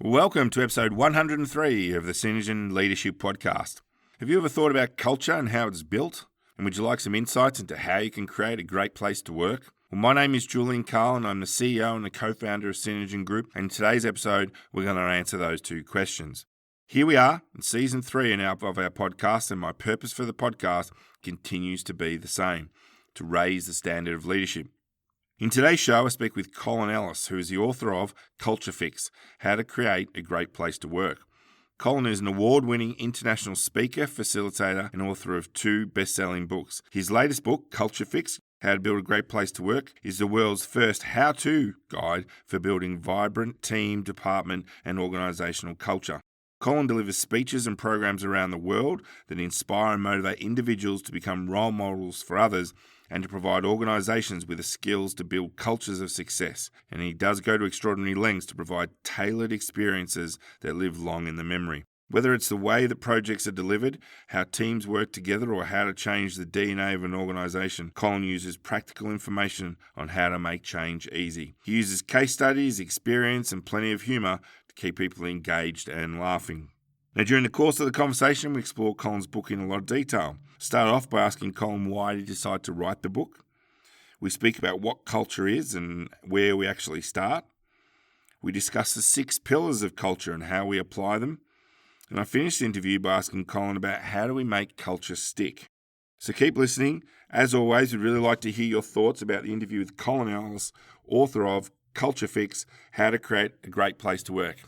Welcome to episode 103 of the Synergen Leadership Podcast. Have you ever thought about culture and how it's built? And would you like some insights into how you can create a great place to work? Well, my name is Julian Carl and I'm the CEO and the co-founder of Synergen Group. And in today's episode, we're going to answer those two questions. Here we are in season 3 now of our podcast, and my purpose for the podcast continues to be the same, to raise the standard of leadership. In today's show, I speak with Colin Ellis, who is the author of Culture Fix, How to Create a Great Place to Work. Colin is an award-winning international speaker, facilitator, and author of 2 best-selling books. His latest book, Culture Fix, How to Build a Great Place to Work, is the world's first how-to guide for building vibrant team, department, and organisational culture. Colin delivers speeches and programs around the world that inspire and motivate individuals to become role models for others and to provide organisations with the skills to build cultures of success. And he does go to extraordinary lengths to provide tailored experiences that live long in the memory. Whether it's the way that projects are delivered, how teams work together, or how to change the DNA of an organisation, Colin uses practical information on how to make change easy. He uses case studies, experience, and plenty of humour to keep people engaged and laughing. Now, during the course of the conversation, we explore Colin's book in a lot of detail. Start off by asking Colin why he decided to write the book. We speak about what culture is and where we actually start. We discuss the 6 pillars of culture and how we apply them. And I finished the interview by asking Colin about how do we make culture stick. So keep listening. As always, we'd really like to hear your thoughts about the interview with Colin Ellis, author of Culture Fix, How to Create a Great Place to Work.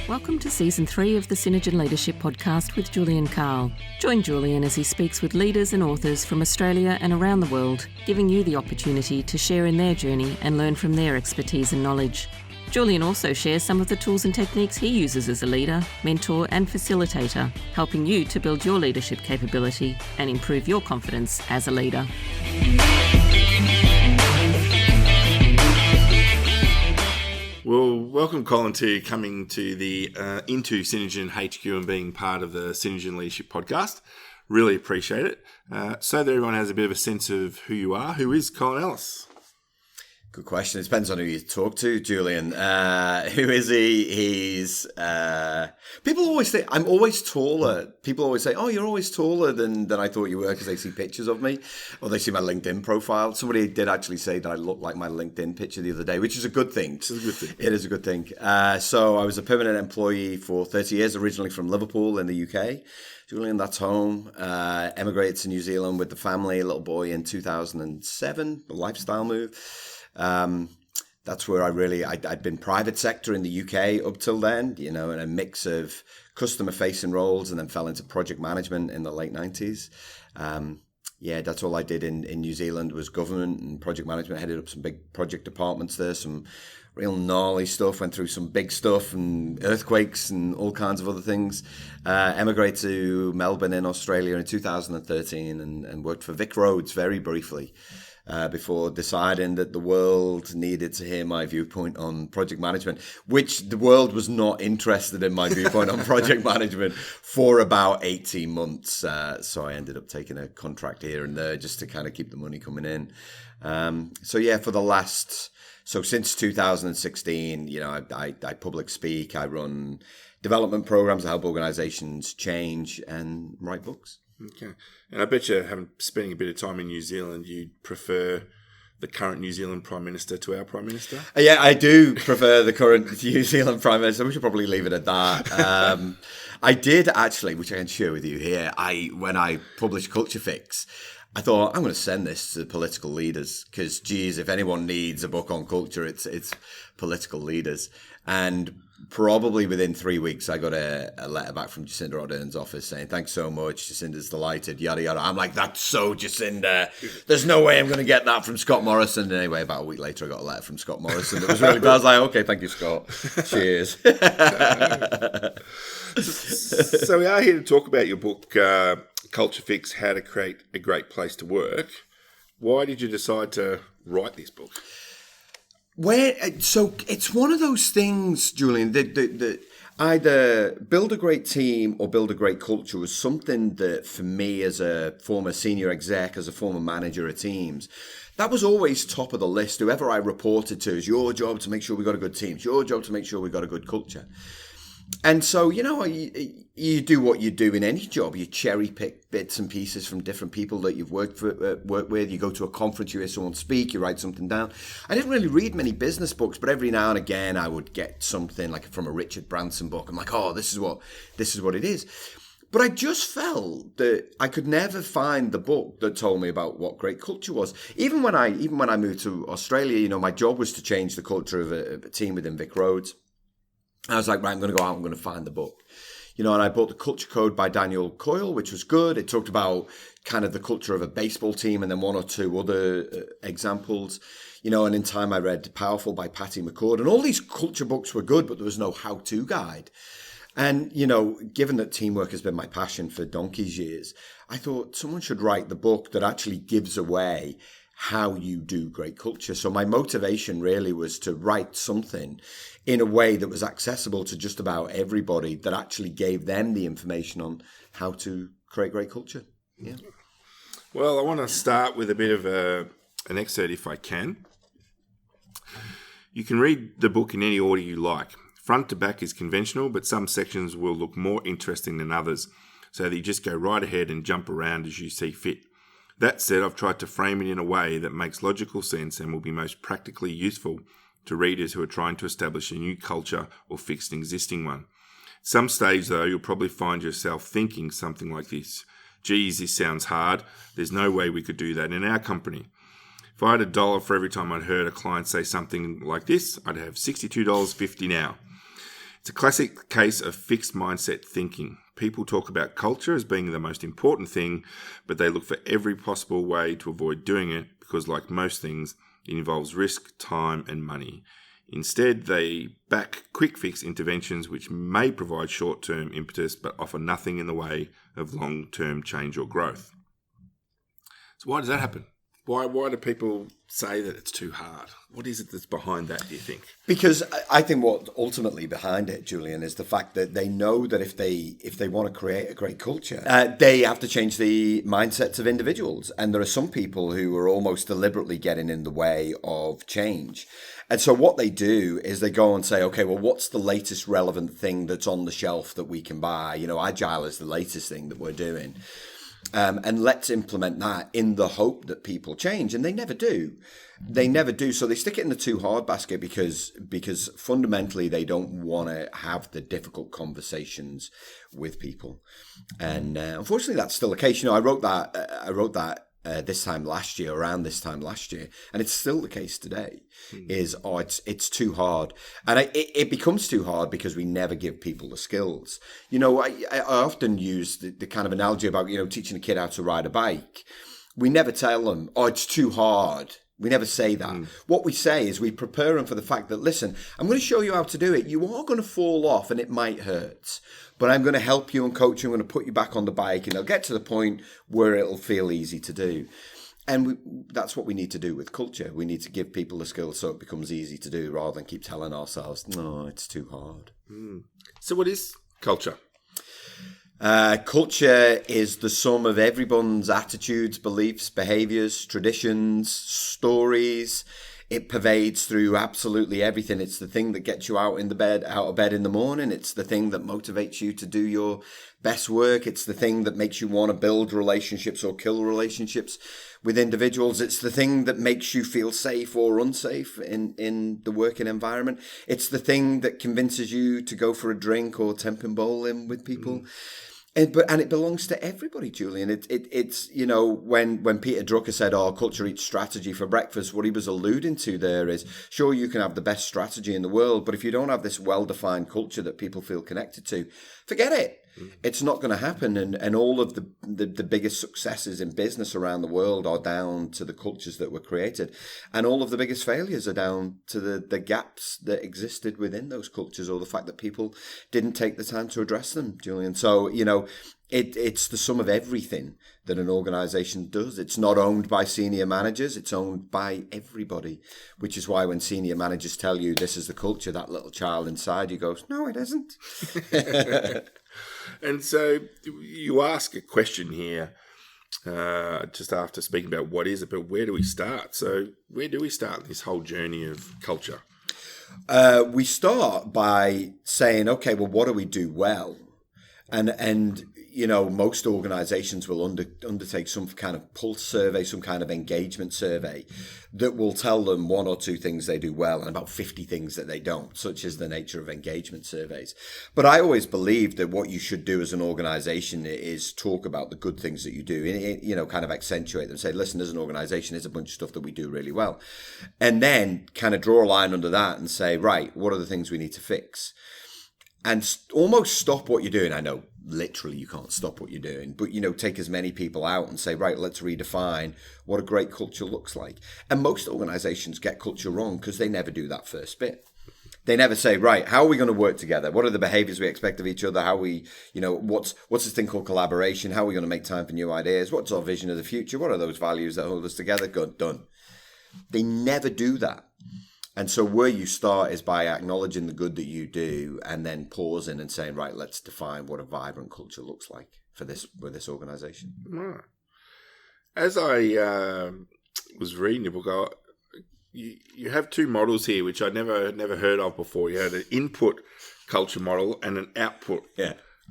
Welcome to Season 3 of the Synergen Leadership Podcast with Julian Carl. Join Julian as he speaks with leaders and authors from Australia and around the world, giving you the opportunity to share in their journey and learn from their expertise and knowledge. Julian also shares some of the tools and techniques he uses as a leader, mentor and facilitator, helping you to build your leadership capability and improve your confidence as a leader. Well, welcome, Colin, to coming to the into Synergen HQ and being part of the Synergen Leadership Podcast. Really appreciate it. So that everyone has a bit of a sense of who you are. Who is Colin Ellis? Good question. It depends on who you talk to, Julian. Who is he? He's... people always think I'm always taller. People always say, oh, you're always taller than I thought you were, because they see pictures of me or they see my LinkedIn profile. Somebody did actually say that I looked like my LinkedIn picture the other day, which is a good thing. It's a good thing. It is a good thing. So I was a permanent employee for 30 years, originally from Liverpool in the UK. Julian, that's home. Emigrated to New Zealand with the family, a little boy in 2007, a lifestyle move. That's where I'd been private sector in the UK up till then, in a mix of customer facing roles, and then fell into project management in the late 90s. That's all I did in New Zealand was government and project management. Headed up some big project departments there, some real gnarly stuff, went through some big stuff and earthquakes and all kinds of other things. Emigrated to Melbourne in Australia in 2013 and worked for Vic Roads very briefly. Before deciding that the world needed to hear my viewpoint on project management, which the world was not interested in my viewpoint on project management for about 18 months. So I ended up taking a contract here and there just to kind of keep the money coming in. Since 2016, I public speak, I run development programs to help organizations change and write books. Okay. And I bet you, spending a bit of time in New Zealand, you'd prefer the current New Zealand Prime Minister to our Prime Minister? Yeah, I do prefer the current New Zealand Prime Minister. We should probably leave it at that. I did actually, which I can share with you here, when I published Culture Fix, I thought, I'm going to send this to political leaders because, geez, if anyone needs a book on culture, it's political leaders. And probably within 3 weeks, I got a letter back from Jacinda Ardern's office saying, thanks so much, Jacinda's delighted, yada, yada. I'm like, that's so Jacinda. There's no way I'm going to get that from Scott Morrison. And anyway, about a week later, I got a letter from Scott Morrison. It was really bad. I was like, okay, thank you, Scott. Cheers. So we are here to talk about your book, Culture Fix, How to Create a Great Place to Work. Why did you decide to write this book? So it's one of those things, Julian, that either build a great team or build a great culture was something that for me as a former senior exec, as a former manager of teams, that was always top of the list. Whoever I reported to, is your job to make sure we got a good team. It's your job to make sure we got a good culture. And so, you do what you do in any job. You cherry pick bits and pieces from different people that you've worked with. You go to a conference, you hear someone speak, you write something down. I didn't really read many business books, but every now and again I would get something like from a Richard Branson book. I'm like, oh, this is what it is. But I just felt that I could never find the book that told me about what great culture was. Even when I moved to Australia, my job was to change the culture of a team within Vic Roads. I was like, right, I'm going to go out, I'm going to find the book. And I bought The Culture Code by Daniel Coyle, which was good. It talked about kind of the culture of a baseball team and then one or two other examples. And in time I read Powerful by Patty McCord. And all these culture books were good, but there was no how-to guide. And, given that teamwork has been my passion for donkey's years, I thought someone should write the book that actually gives away how you do great culture. So my motivation really was to write something in a way that was accessible to just about everybody, that actually gave them the information on how to create great culture. Yeah. Well, I want to start with a bit of an excerpt if I can. You can read the book in any order you like. Front to back is conventional, but some sections will look more interesting than others, so that you just go right ahead and jump around as you see fit. That said, I've tried to frame it in a way that makes logical sense and will be most practically useful to readers who are trying to establish a new culture or fix an existing one. At some stage, though, you'll probably find yourself thinking something like this. Geez, this sounds hard. There's no way we could do that in our company. If I had $1 for every time I'd heard a client say something like this, I'd have $62.50 now. It's a classic case of fixed mindset thinking. People talk about culture as being the most important thing, but they look for every possible way to avoid doing it because, like most things, it involves risk, time, and money. Instead, they back quick fix interventions which may provide short-term impetus but offer nothing in the way of long-term change or growth. So why does that happen? Why do people say that it's too hard? What is it that's behind that, do you think? Because I think what ultimately behind it, Julian, is the fact that they know that if they want to create a great culture, they have to change the mindsets of individuals. And there are some people who are almost deliberately getting in the way of change. And so what they do is they go and say, okay, well, what's the latest relevant thing that's on the shelf that we can buy? Agile is the latest thing that we're doing. And let's implement that in the hope that people change. And they never do. They never do. So they stick it in the too hard basket because fundamentally they don't want to have the difficult conversations with people. And unfortunately, that's still the case. I wrote that around this time last year, and it's still the case today. It's too hard, and it becomes too hard because we never give people the skills. I often use the kind of analogy about teaching a kid how to ride a bike. We never tell them, it's too hard. We never say that. What we say is we prepare them for the fact that, listen, I'm going to show you how to do it. You are going to fall off and it might hurt, but I'm going to help you and coach you. I'm going to put you back on the bike and they'll get to the point where it'll feel easy to do. And that's what we need to do with culture. We need to give people the skills so it becomes easy to do rather than keep telling ourselves, no, it's too hard. So what is culture? Culture is the sum of everyone's attitudes, beliefs, behaviors, traditions, stories. It pervades through absolutely everything. It's the thing that gets you out of bed in the morning. It's the thing that motivates you to do your best work. It's the thing that makes you want to build relationships or kill relationships with individuals. It's the thing that makes you feel safe or unsafe in the working environment. It's the thing that convinces you to go for a drink or temping bowling with people. And it belongs to everybody, Julian. It's when Peter Drucker said, culture eats strategy for breakfast, what he was alluding to there is, sure, you can have the best strategy in the world, but if you don't have this well-defined culture that people feel connected to, forget it. It's not going to happen. And all of the biggest successes in business around the world are down to the cultures that were created. And all of the biggest failures are down to the gaps that existed within those cultures, or the fact that people didn't take the time to address them, Julian. So, it's the sum of everything that an organization does. It's not owned by senior managers. It's owned by everybody, which is why when senior managers tell you this is the culture, that little child inside you goes, no, it isn't. And so you ask a question here just after speaking about what is it, but where do we start? So where do we start this whole journey of culture? We start by saying, okay, well, what do we do well? And most organizations will undertake some kind of pulse survey, some kind of engagement survey that will tell them one or two things they do well and about 50 things that they don't, such as the nature of engagement surveys. But I always believe that what you should do as an organization is talk about the good things that you do, kind of accentuate them, say, listen, as an organization, there's a bunch of stuff that we do really well. And then kind of draw a line under that and say, right, what are the things we need to fix? And almost stop what you're doing. I know literally you can't stop what you're doing, but, take as many people out and say, right, let's redefine what a great culture looks like. And most organizations get culture wrong because they never do that first bit. They never say, right, how are we going to work together? What are the behaviors we expect of each other? How we, what's this thing called collaboration? How are we going to make time for new ideas? What's our vision of the future? What are those values that hold us together? Good, done. They never do that. And so where you start is by acknowledging the good that you do and then pausing and saying, right, let's define what a vibrant culture looks like for this organization. Right. As I was reading your book, you have two models here, which I never heard of before. You had an input culture model and an output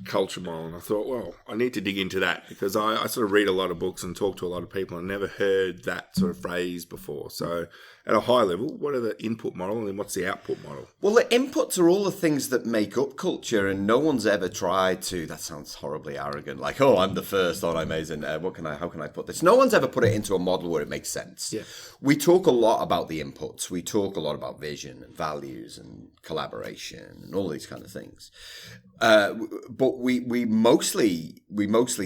culture model. And I thought, well, I need to dig into that because I sort of read a lot of books and talk to a lot of people and never heard that sort of phrase before. So at a high level, what are the input model and then what's the output model? Well, the inputs are all the things that make up culture, and no one's ever tried to, that sounds horribly arrogant, like, oh, I'm the first, oh, I'm amazing, how can I put this? No one's ever put it into a model where it makes sense. Yeah. We talk a lot about the inputs. We talk a lot about vision and values and collaboration and all these kind of things. But we mostly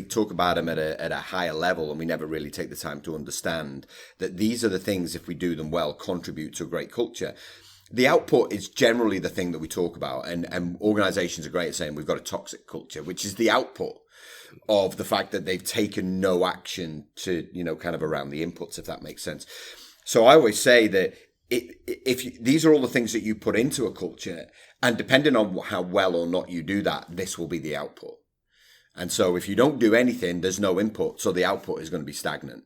talk about them at a higher level, and we never really take the time to understand that these are the things, if we do them well, contribute to a great culture. The output is generally the thing that we talk about, and organizations are great at saying we've got a toxic culture, which is the output of the fact that they've taken no action to, kind of around the inputs, if that makes sense. So I always say that these are all the things that you put into a culture, and depending on how well or not you do that, this will be the output. And so if you don't do anything, there's no input, so the output is going to be stagnant.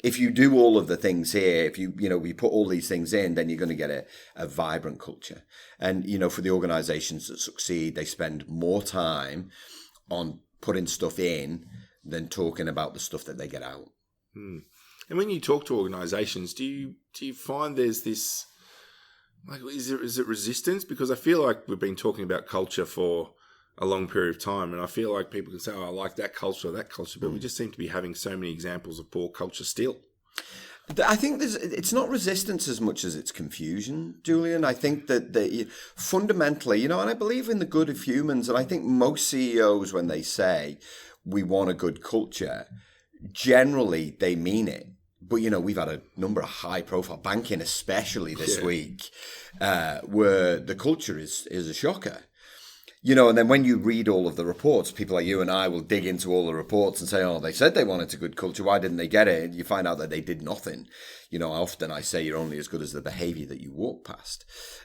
If you do all of the things here, if you put all these things in, then you're going to get a vibrant culture. And, for the organizations that succeed, they spend more time on putting stuff in than talking about the stuff that they get out. Hmm. And when you talk to organizations, do you find there's this, like, is it resistance? Because I feel like we've been talking about culture for a long period of time, and I feel like people can say, oh, I like that culture or that culture, but we just seem to be having so many examples of poor culture still. I think it's not resistance as much as it's confusion, Julian. I think that fundamentally, and I believe in the good of humans, and I think most CEOs, when they say we want a good culture, generally they mean it. But, we've had a number of high-profile banking, especially this week, where the culture is a shocker. And then when you read all of the reports, people like you and I will dig into all the reports and say, oh, they said they wanted a good culture. Why didn't they get it? And you find out that they did nothing. Often I say you're only as good as the behavior that you walk past.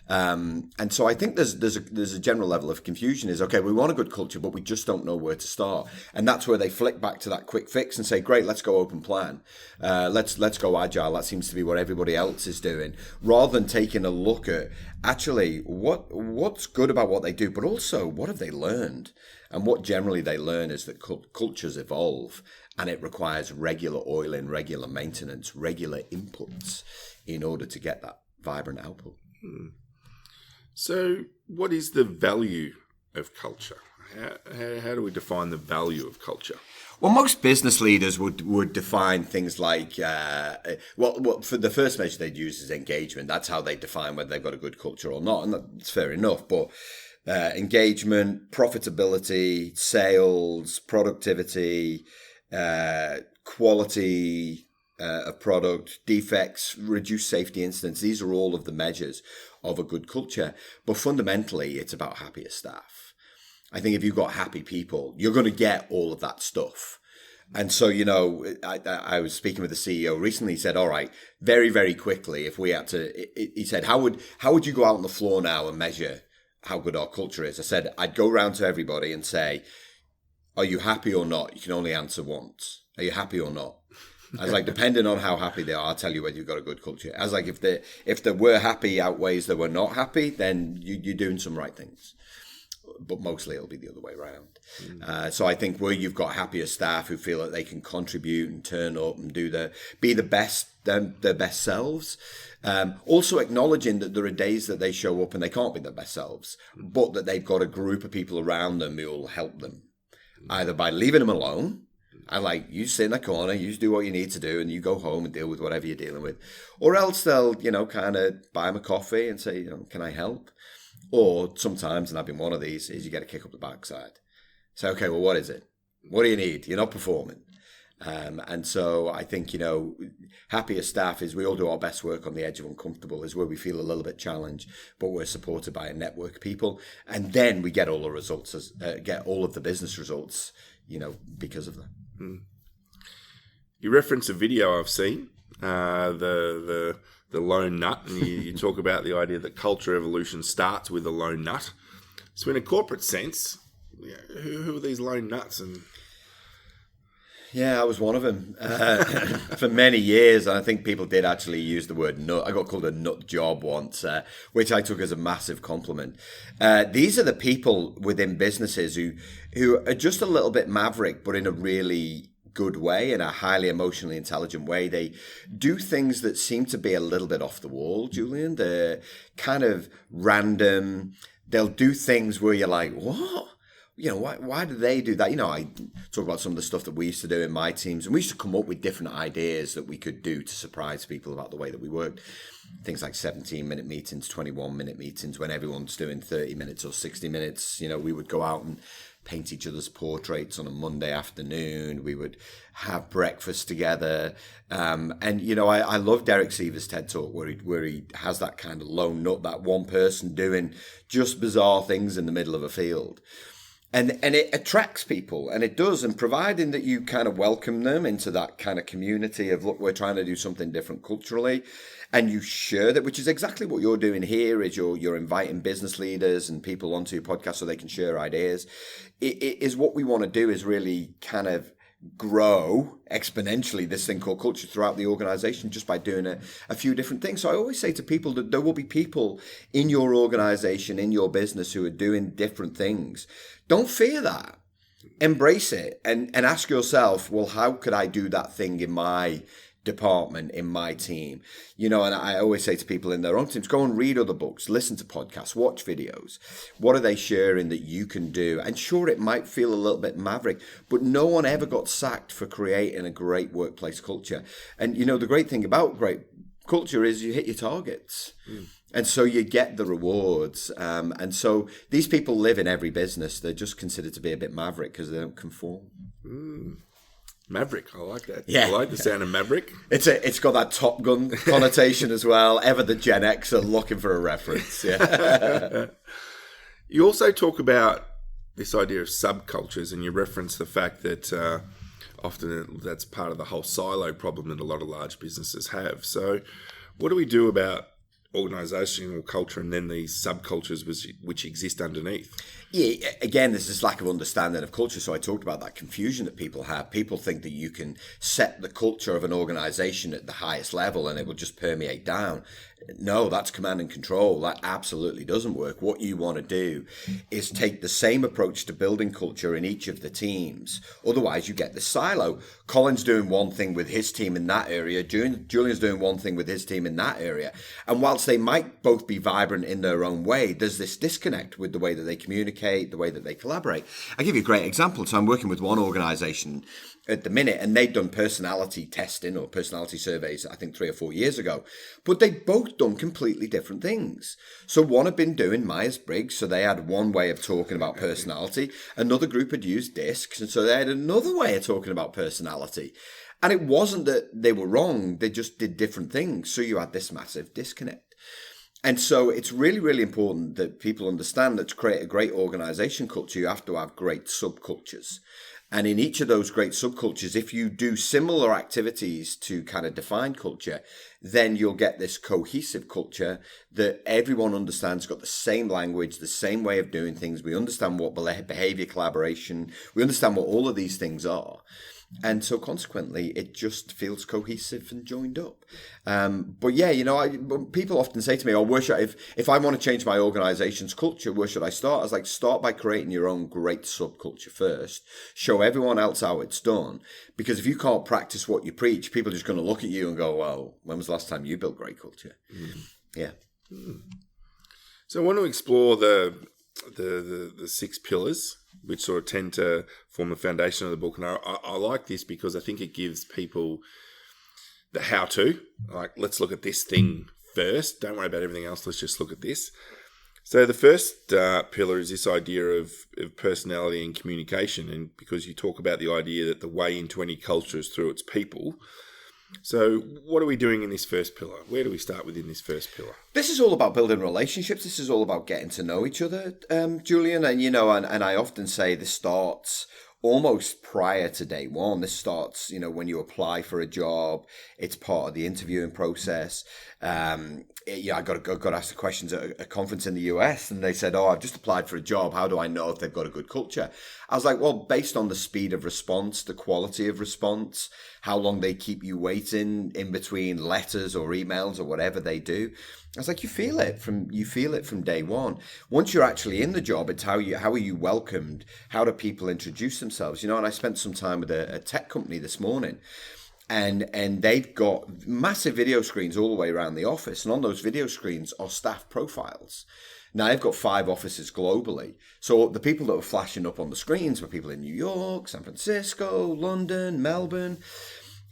And so I think there's a general level of confusion is, okay, we want a good culture, but we just don't know where to start. And that's where they flick back to that quick fix and say, great, let's go open plan. Let's go agile. That seems to be what everybody else is doing. Rather than taking a look at actually what's good about what they do, but also what have they learned? And what generally they learn is that cultures evolve, and it requires regular oiling, regular maintenance, regular inputs in order to get that vibrant output. So what is the value of culture? How do we define the value of culture? Well, most business leaders would define things like, for the first measure they'd use is engagement. That's how they define whether they've got a good culture or not, and that's fair enough. But engagement, profitability, sales, productivity, quality of product, defects, reduced safety incidents. These are all of the measures of a good culture. But fundamentally, it's about happier staff. I think if you've got happy people, you're going to get all of that stuff. And so, I was speaking with the CEO recently. He said, all right, very, very quickly, if we had to, he said, how would you go out on the floor now and measure how good our culture is? I said, I'd go around to everybody and say, are you happy or not? You can only answer once. Are you happy or not? I was like, depending on how happy they are, I'll tell you whether you've got a good culture. I was like, if they were happy outweighs they were not happy, then you're doing some right things. But mostly it'll be the other way around. So I think where you've got happier staff who feel that they can contribute and turn up and be the best, their best selves. Also acknowledging that there are days that they show up and they can't be their best selves, but that they've got a group of people around them who will help them, either by leaving them alone. I like, you sit in the corner, you just do what you need to do, and you go home and deal with whatever you're dealing with. Or else they'll, kind of buy them a coffee and say, can I help? Or sometimes, and I've been one of these, is you get a kick up the backside. Say, okay, well, what is it? What do you need? You're not performing. And so I think, happier staff is we all do our best work on the edge of uncomfortable, is where we feel a little bit challenged, but we're supported by a network of people. And then we get all the results, get all of the business results, because of that. You reference a video I've seen, the lone nut, and you talk about the idea that culture evolution starts with a lone nut. So in a corporate sense, who are these lone nuts? And yeah, I was one of them for many years. And I think people did actually use the word nut. I got called a nut job once, which I took as a massive compliment. These are the people within businesses who are just a little bit maverick, but in a really good way, in a highly emotionally intelligent way. They do things that seem to be a little bit off the wall, Julian. They're kind of random. They'll do things where you're like, what? Why do they do that? I talk about some of the stuff that we used to do in my teams, and we used to come up with different ideas that we could do to surprise people about the way that we worked. Things like 17-minute meetings, 21-minute meetings, when everyone's doing 30 minutes or 60 minutes. We would go out and paint each other's portraits on a Monday afternoon. We would have breakfast together. I love Derek Siever's TED Talk where he has that kind of lone nut, that one person doing just bizarre things in the middle of a field. And it attracts people, and it does. And providing that you kind of welcome them into that kind of community of, look, we're trying to do something different culturally, and you share that, which is exactly what you're doing here, is you're inviting business leaders and people onto your podcast so they can share ideas. It is what we want to do, is really kind of grow exponentially this thing called culture throughout the organization just by doing a few different things. So I always say to people that there will be people in your organization, in your business, who are doing different things. Don't fear that. Embrace it and ask yourself, well, how could I do that thing in my department, in my team? And I always say to people in their own teams, go and read other books, listen to podcasts, watch videos. What are they sharing that you can do? And sure, it might feel a little bit maverick, but no one ever got sacked for creating a great workplace culture. And the great thing about great culture is you hit your targets. And so you get the rewards. And so these people live in every business. They're just considered to be a bit maverick because they don't conform. Maverick, I like that. Yeah. I like the sound of maverick. It's got that Top Gun connotation as well. Ever the Gen X are looking for a reference. Yeah. You also talk about this idea of subcultures, and you reference the fact that often that's part of the whole silo problem that a lot of large businesses have. So what do we do about organizational culture and then these subcultures which exist underneath? Yeah, again, there's this lack of understanding of culture. So I talked about that confusion that people have. People think that you can set the culture of an organization at the highest level and it will just permeate down. No, that's command and control. That absolutely doesn't work. What you want to do is take the same approach to building culture in each of the teams. Otherwise, you get the silo. Colin's doing one thing with his team in that area. Julian's doing one thing with his team in that area. And while whilst they might both be vibrant in their own way, there's this disconnect with the way that they communicate, the way that they collaborate. I'll give you a great example. So I'm working with one organization at the minute, and they'd done personality testing or personality surveys, I think 3 or 4 years ago, but they'd both done completely different things. So one had been doing Myers-Briggs, so they had one way of talking about personality. Another group had used DISCs, and so they had another way of talking about personality. And it wasn't that they were wrong, they just did different things. So you had this massive disconnect. And so it's really, really important that people understand that to create a great organization culture, you have to have great subcultures. And in each of those great subcultures, if you do similar activities to kind of define culture, then you'll get this cohesive culture that everyone understands, got the same language, the same way of doing things. We understand what behavior collaboration, we understand what all of these things are. And so consequently, it just feels cohesive and joined up. But yeah, people often say to me, where should if I want to change my organization's culture, where should I start? I was like, start by creating your own great subculture first. Show everyone else how it's done. Because if you can't practice what you preach, people are just going to look at you and go, well, when was the last time you built great culture? Yeah. So I want to explore the 6 pillars, which sort of tend to form the foundation of the book. And I like this because I think it gives people the how-to. Like, let's look at this thing first. Don't worry about everything else. Let's just look at this. So the first pillar is this idea of personality and communication. And because you talk about the idea that the way into any culture is through its people. So what are we doing in this first pillar? Where do we start within this first pillar? This is all about building relationships. This is all about getting to know each other, Julian. And, and I often say this starts almost prior to day one. This starts, when you apply for a job. It's part of the interviewing process. I got asked the questions at a conference in the US, and they said, I've just applied for a job. How do I know if they've got a good culture? I was like, well, based on the speed of response, the quality of response, how long they keep you waiting in between letters or emails or whatever they do. I was like, you feel it from day one. Once you're actually in the job, it's how are you welcomed? How do people introduce themselves? And I spent some time with a tech company this morning. And they've got massive video screens all the way around the office. And on those video screens are staff profiles. Now, they've got 5 offices globally. So the people that were flashing up on the screens were people in New York, San Francisco, London, Melbourne.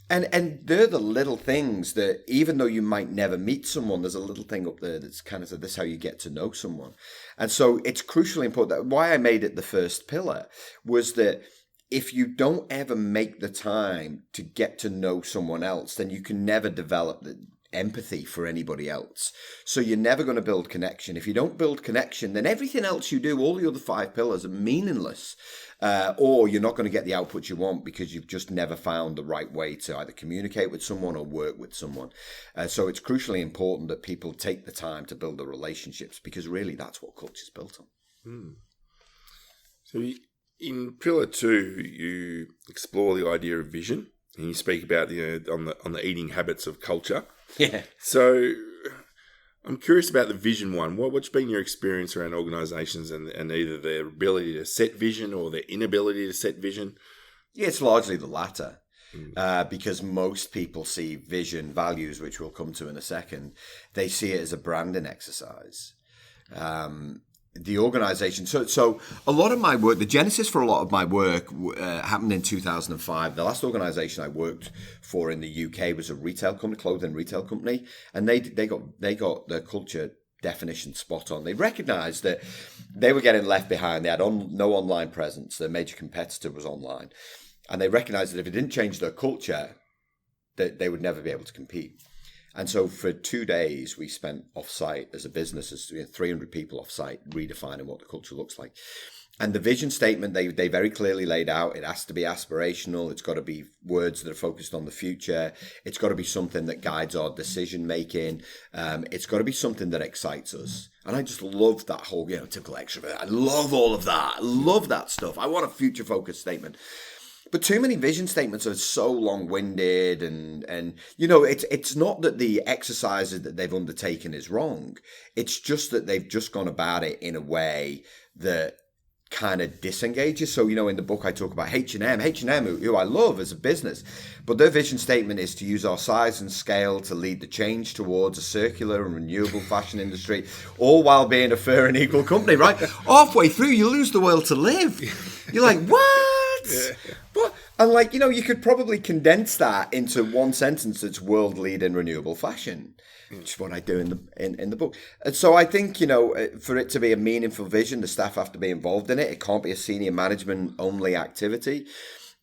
And they're the little things that, even though you might never meet someone, there's a little thing up there that's kind of this is how you get to know someone. And so it's crucially important. Why I made it the first pillar was that if you don't ever make the time to get to know someone else, then you can never develop the empathy for anybody else. So you're never going to build connection. If you don't build connection, then everything else you do, all the other 5 pillars, are meaningless. Or you're not going to get the output you want because you've just never found the right way to either communicate with someone or work with someone. So it's crucially important that people take the time to build the relationships, because really that's what culture's built on. So in pillar 2, you explore the idea of vision, and you speak about on the eating habits of culture. Yeah. So I'm curious about the vision one. What's been your experience around organisations and either their ability to set vision or their inability to set vision? Yeah, it's largely the latter. Because most people see vision, values, which we'll come to in a second, they see it as a branding exercise. The organization. So a lot of my work, the genesis for a lot of my work happened in 2005. The last organization I worked for in the UK was a retail company, clothing retail company, and they got their culture definition spot on. They recognized that they were getting left behind. They had no online presence. Their major competitor was online, and they recognized that if it didn't change their culture, that they would never be able to compete. And so for 2 days, we spent off-site as a business, as 300 people off-site, redefining what the culture looks like. And the vision statement, they very clearly laid out, it has to be aspirational. It's got to be words that are focused on the future. It's got to be something that guides our decision-making. It's got to be something that excites us. And I just love that whole, typical extrovert. I love all of that. I love that stuff. I want a future-focused statement. But too many vision statements are so long-winded, and it's not that the exercises that they've undertaken is wrong. It's just that they've just gone about it in a way that kind of disengages. So, in the book I talk about H&M, who I love as a business, but their vision statement is to use our size and scale to lead the change towards a circular and renewable fashion industry, all while being a fair and equal company, right? Halfway through, you lose the will to live. You're like, what? Yeah. But, and you could probably condense that into one sentence that's world leading renewable fashion. Which is what I do in the book. And so I think, for it to be a meaningful vision, the staff have to be involved in it. It can't be a senior management only activity.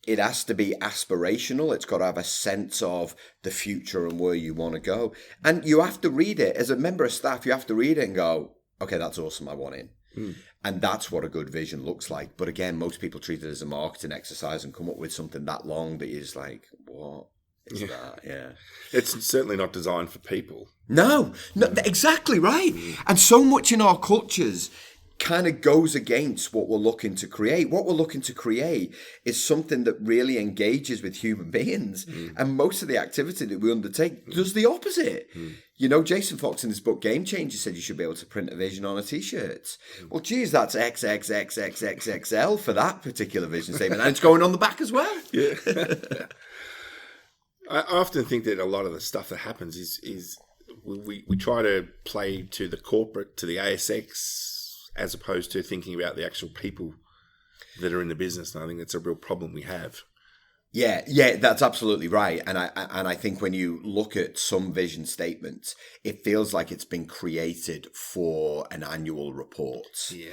It has to be aspirational. It's got to have a sense of the future and where you want to go. And you have to read it. As a member of staff, you have to read it and go, okay, that's awesome. I want in. And that's what a good vision looks like. But again, most people treat it as a marketing exercise and come up with something that long that is like, what? It's certainly not designed for people. No, exactly right. And so much in our cultures kind of goes against what we're looking to create. What we're looking to create is something that really engages with human beings. And most of the activity that we undertake does the opposite. Jason Fox in his book Game Changer said you should be able to print a vision on a t-shirt. Well, geez, that's XXXXXXL for that particular vision statement. And it's going on the back as well. Yeah. I often think that a lot of the stuff that happens is we try to play to the corporate, to the ASX, as opposed to thinking about the actual people that are in the business. And I think that's a real problem we have. Yeah, that's absolutely right. And I think when you look at some vision statements, it feels like it's been created for an annual report. Yeah.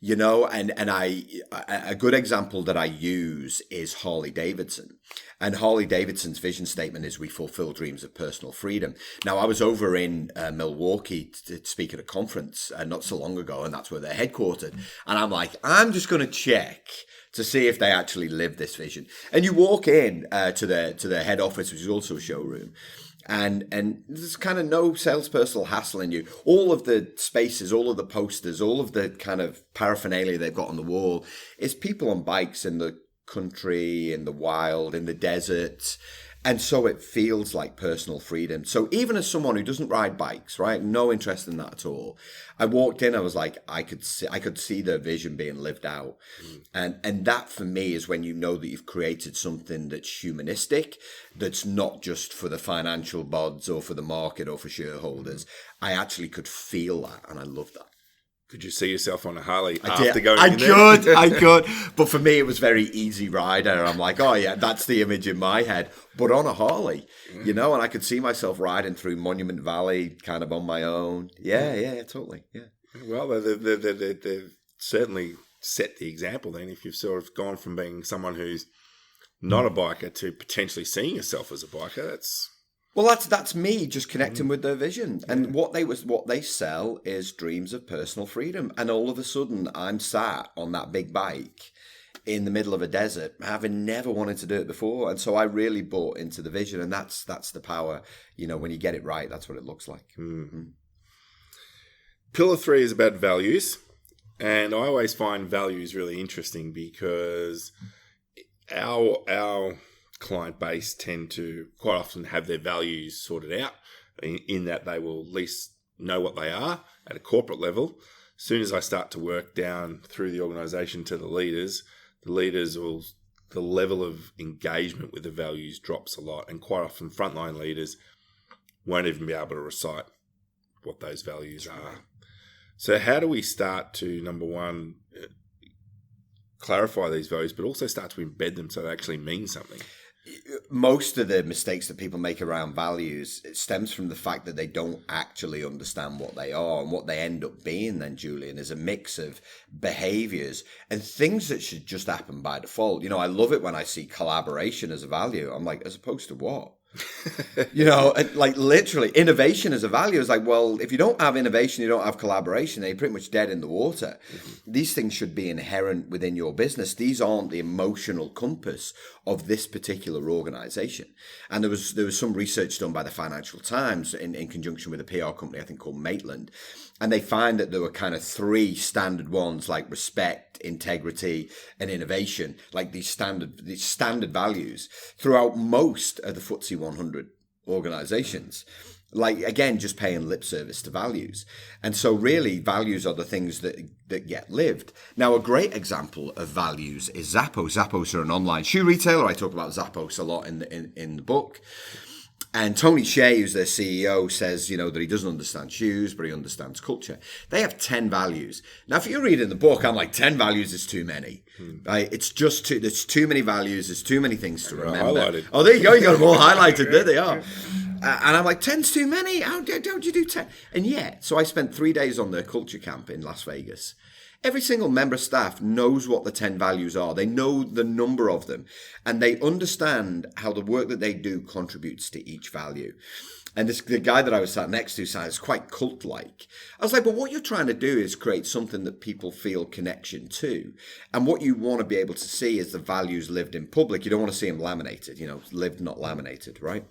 And a good example that I use is Harley Davidson. And Harley Davidson's vision statement is, we fulfill dreams of personal freedom. Now, I was over in Milwaukee to speak at a conference not so long ago, and that's where they're headquartered. And I'm like, I'm just going to check to see if they actually live this vision. And you walk in to their head office, which is also a showroom. And there's kind of no salesperson hassling you. All of the spaces, all of the posters, all of the kind of paraphernalia they've got on the wall is people on bikes in the country, in the wild, in the desert. And so it feels like personal freedom. So even as someone who doesn't ride bikes, right, no interest in that at all, I walked in, I was like, I could see their vision being lived out. And that for me is when you know that you've created something that's humanistic, that's not just for the financial bods or for the market or for shareholders. I actually could feel that, and I love that. Could you see yourself on a Harley I could. But for me, it was very easy rider. I'm like, oh yeah, that's the image in my head. But on a Harley, and I could see myself riding through Monument Valley kind of on my own. Yeah, totally. Yeah. Well, they've certainly set the example then. If you've sort of gone from being someone who's not a biker to potentially seeing yourself as a biker, that's me just connecting with their vision. And what they sell is dreams of personal freedom. And all of a sudden I'm sat on that big bike in the middle of a desert, having never wanted to do it before. And so I really bought into the vision, and that's the power. When you get it right, that's what it looks like. Pillar 3 is about values. And I always find values really interesting because our client base tend to quite often have their values sorted out in that they will at least know what they are at a corporate level. As soon as I start to work down through the organisation to the leaders will, the level of engagement with the values drops a lot, and quite often frontline leaders won't even be able to recite what those values are. So how do we start to, number one, clarify these values, but also start to embed them so they actually mean something? Most of the mistakes that people make around values, it stems from the fact that they don't actually understand what they are. And what they end up being then, Julian, is a mix of behaviors and things that should just happen by default. I love it when I see collaboration as a value. I'm like, as opposed to what? Like literally innovation as a value is like, well, if you don't have innovation, you don't have collaboration, then you're pretty much dead in the water. These things should be inherent within your business. These aren't the emotional compass of this particular organization. And there was some research done by the Financial Times in conjunction with a PR company, I think called Maitland. And they find that there were kind of 3 standard ones, like respect, integrity, and innovation, like these standard values throughout most of the FTSE 100 organizations. Like, again, just paying lip service to values. And so really values are the things that get lived. Now, a great example of values is Zappos. Zappos are an online shoe retailer. I talk about Zappos a lot in the book. And Tony Hsieh, who's their CEO, says, that he doesn't understand shoes, but he understands culture. They have 10 values. Now, if you're reading the book, I'm like, 10 values is too many. Right? It's just there's too many values. There's too many things to remember. Highlighted. Oh, there you go. You got them all highlighted. There they are. And I'm like, 10's too many. How don't you do 10? And yet, so I spent 3 days on their culture camp in Las Vegas. Every single member of staff knows what the 10 values are. They know the number of them, and they understand how the work that they do contributes to each value. And the guy that I was sat next to sounds quite cult-like. I was like, but what you're trying to do is create something that people feel connection to. And what you want to be able to see is the values lived in public. You don't want to see them laminated, lived, not laminated, right?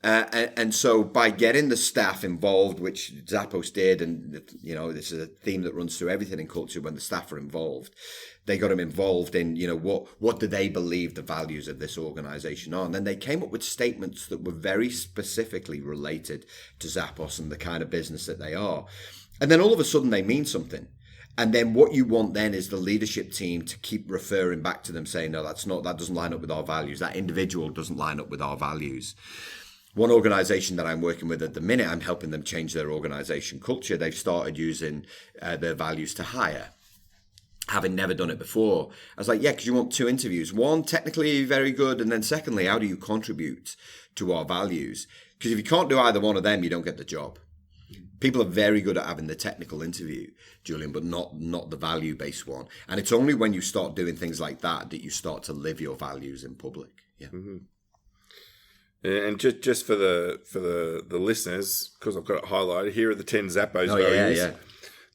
And so by getting the staff involved, which Zappos did, and this is a theme that runs through everything in culture, when the staff are involved, they got them involved in, what do they believe the values of this organization are? And then they came up with statements that were very specifically related to Zappos and the kind of business that they are. And then all of a sudden they mean something. And then what you want then is the leadership team to keep referring back to them saying, no, that doesn't line up with our values. That individual doesn't line up with our values. One organization that I'm working with at the minute, I'm helping them change their organization culture. They've started using their values to hire, having never done it before. I was like, yeah, because you want 2 interviews. One, technically very good. And then secondly, how do you contribute to our values? Because if you can't do either one of them, you don't get the job. People are very good at having the technical interview, Julian, but not the value-based one. And it's only when you start doing things like that you start to live your values in public. Yeah. Mm-hmm. And just for the listeners, because I've got it highlighted, here are the 10 Zappos values. Yeah.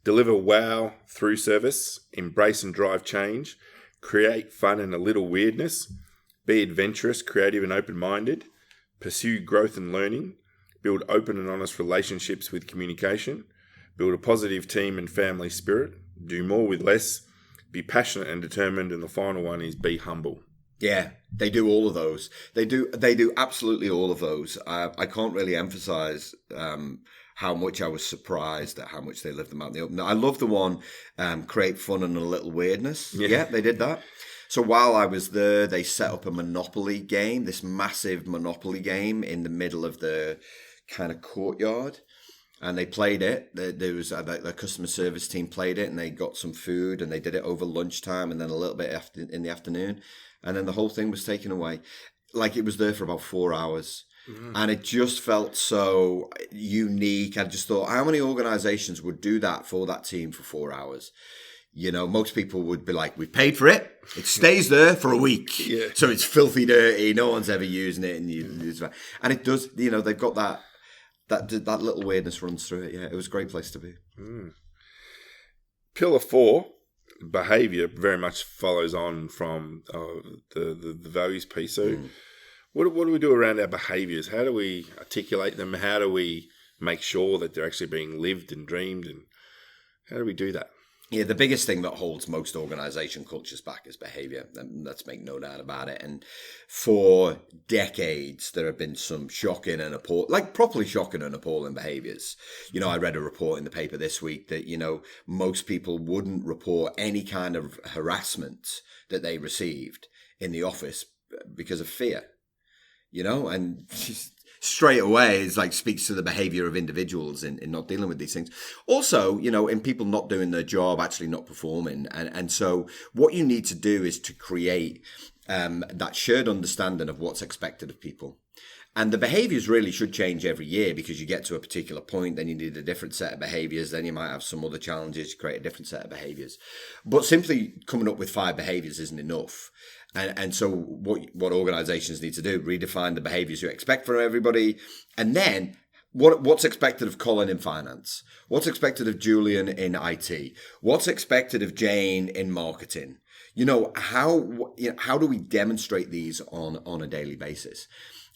Deliver wow through service, embrace and drive change, create fun and a little weirdness, be adventurous, creative and open-minded, pursue growth and learning, build open and honest relationships with communication, build a positive team and family spirit, do more with less, be passionate and determined, and the final one is be humble. Yeah, they do all of those. They do absolutely all of those. I can't really emphasize how much I was surprised at how much they lived them out in the open. I love the one, create fun and a little weirdness. Yeah, they did that. So while I was there, they set up a Monopoly game, this massive Monopoly game in the middle of the kind of courtyard. And they played it. There was the customer service team played it, and they got some food, and they did it over lunchtime and then a little bit in the afternoon. And then the whole thing was taken away. Like, it was there for about 4 hours. Mm-hmm. And it just felt so unique. I just thought, how many organizations would do that for that team for 4 hours? Most people would be like, we've paid for it. It stays there for a week. Yeah. So it's filthy dirty. No one's ever using it. And it does, they've got that little weirdness runs through it. Yeah, it was a great place to be. Mm. Pillar 4. Behavior very much follows on from the values piece. So what do we do around our behaviors? How do we articulate them? How do we make sure that they're actually being lived and dreamed? And how do we do that? Yeah, the biggest thing that holds most organization cultures back is behavior. And let's make no doubt about it. And for decades, there have been some shocking and properly shocking and appalling behaviors. I read a report in the paper this week that, most people wouldn't report any kind of harassment that they received in the office because of fear, and straight away is like speaks to the behavior of individuals in not dealing with these things. Also, in people not doing their job, actually not performing. And so what you need to do is to create that shared understanding of what's expected of people. And the behaviors really should change every year, because you get to a particular point, then you need a different set of behaviors. Then you might have some other challenges to create a different set of behaviors. But simply coming up with 5 behaviors isn't enough. And so what organizations need to do, redefine the behaviors you expect from everybody. And then what's expected of Colin in finance? What's expected of Julian in IT? What's expected of Jane in marketing? How do we demonstrate these on a daily basis?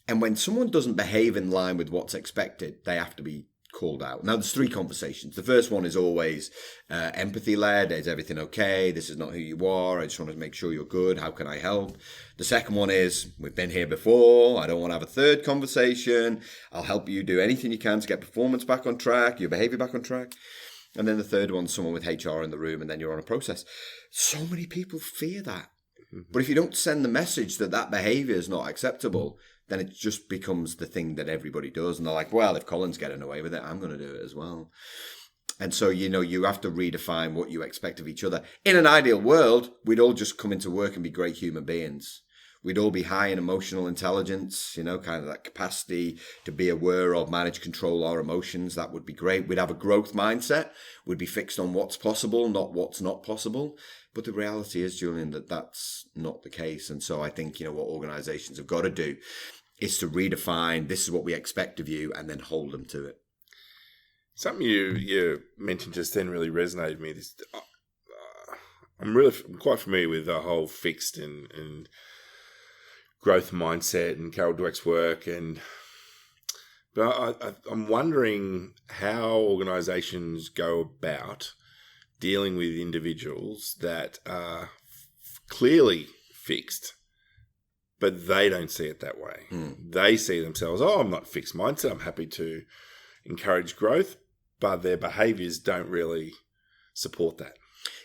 And when someone doesn't behave in line with what's expected, they have to be called out. Now, there's 3 conversations. The first one is always empathy-led. Is everything okay? This is not who you are. I just want to make sure you're good. How can I help? The second one is, we've been here before. I don't want to have a third conversation. I'll help you do anything you can to get performance back on track, your behavior back on track. And then the third one, someone with HR in the room, and then you're on a process. So many people fear that. But if you don't send the message that that behavior is not acceptable, then it just becomes the thing that everybody does. And they're like, well, if Colin's getting away with it, I'm going to do it as well. And so, you have to redefine what you expect of each other. In an ideal world, we'd all just come into work and be great human beings. We'd all be high in emotional intelligence, kind of that capacity to be aware of, manage, control our emotions. That would be great. We'd have a growth mindset. We'd be fixed on what's possible, not what's not possible. But the reality is, Julian, that that's not the case. And so I think, what organizations have got to do is to redefine, this is what we expect of you, and then hold them to it. Something you mentioned just then really resonated with me. I'm quite familiar with the whole fixed and growth mindset and Carol Dweck's work, but I'm wondering how organisations go about dealing with individuals that are clearly fixed, but they don't see it that way. They see themselves, I'm not fixed mindset. I'm happy to encourage growth, but their behaviours don't really support that.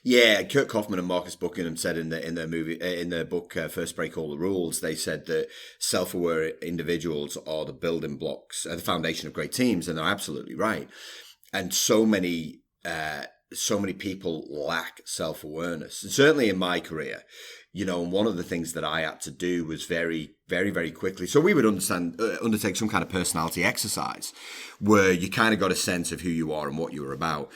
Yeah, Kurt Kaufman and Marcus Buckingham said in their book First Break All the Rules, they said that self-aware individuals are the building blocks, the foundation of great teams, and they're absolutely right. And so many people lack self-awareness, and certainly in my career, and one of the things that I had to do was very, very, very quickly. So we would undertake some kind of personality exercise where you kind of got a sense of who you are and what you were about.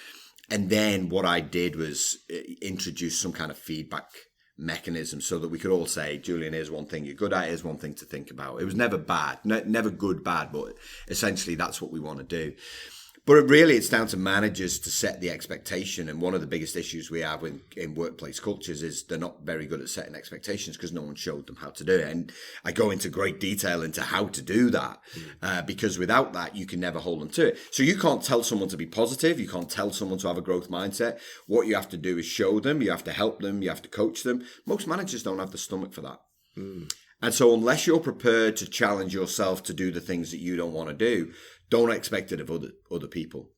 And then what I did was introduce some kind of feedback mechanism so that we could all say, Julian, here's one thing you're good at, here's one thing to think about. It was never bad, never good, bad, but essentially that's what we want to do. But it's down to managers to set the expectation. And one of the biggest issues we have in workplace cultures is they're not very good at setting expectations because no one showed them how to do it. And I go into great detail into how to do that because without that, you can never hold them to it. So you can't tell someone to be positive. You can't tell someone to have a growth mindset. What you have to do is show them. You have to help them. You have to coach them. Most managers don't have the stomach for that. And so unless you're prepared to challenge yourself to do the things that you don't want to do, don't expect it of other people.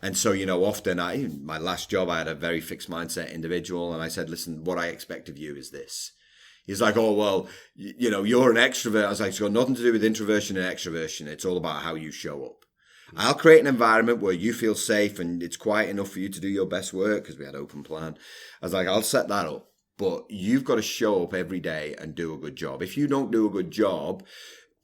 And so, often my last job, I had a very fixed mindset individual, and I said, listen, what I expect of you is this. He's like, oh, well, you're an extrovert. I was like, it's got nothing to do with introversion and extroversion. It's all about how you show up. I'll create an environment where you feel safe and it's quiet enough for you to do your best work, because we had open plan. I was like, I'll set that up, but you've got to show up every day and do a good job. If you don't do a good job,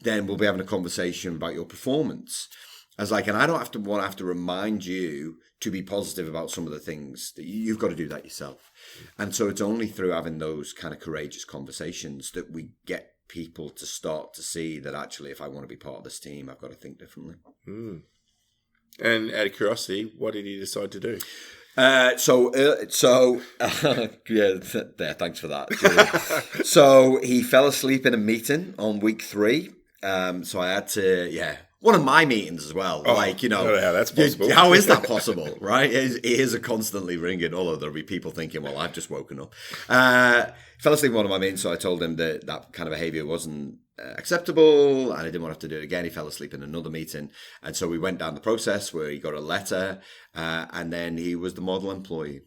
then we'll be having a conversation about your performance. I was like, and I don't have to remind you to be positive about some of the things that you've got to do that yourself. And so it's only through having those kind of courageous conversations that we get people to start to see that actually, if I want to be part of this team, I've got to think differently. And out of curiosity, what did he decide to do? Yeah, thanks for that. So he fell asleep in a meeting on week 3. So I had to, one of my meetings as well. I don't know how that's possible. How is that possible, right? Ears are constantly ringing, although there'll be people thinking, well, I've just woken up. Fell asleep in one of my meetings, so I told him that kind of behavior wasn't acceptable, and I didn't want to have to do it again. He fell asleep in another meeting. And so we went down the process where he got a letter, and then he was the model employee.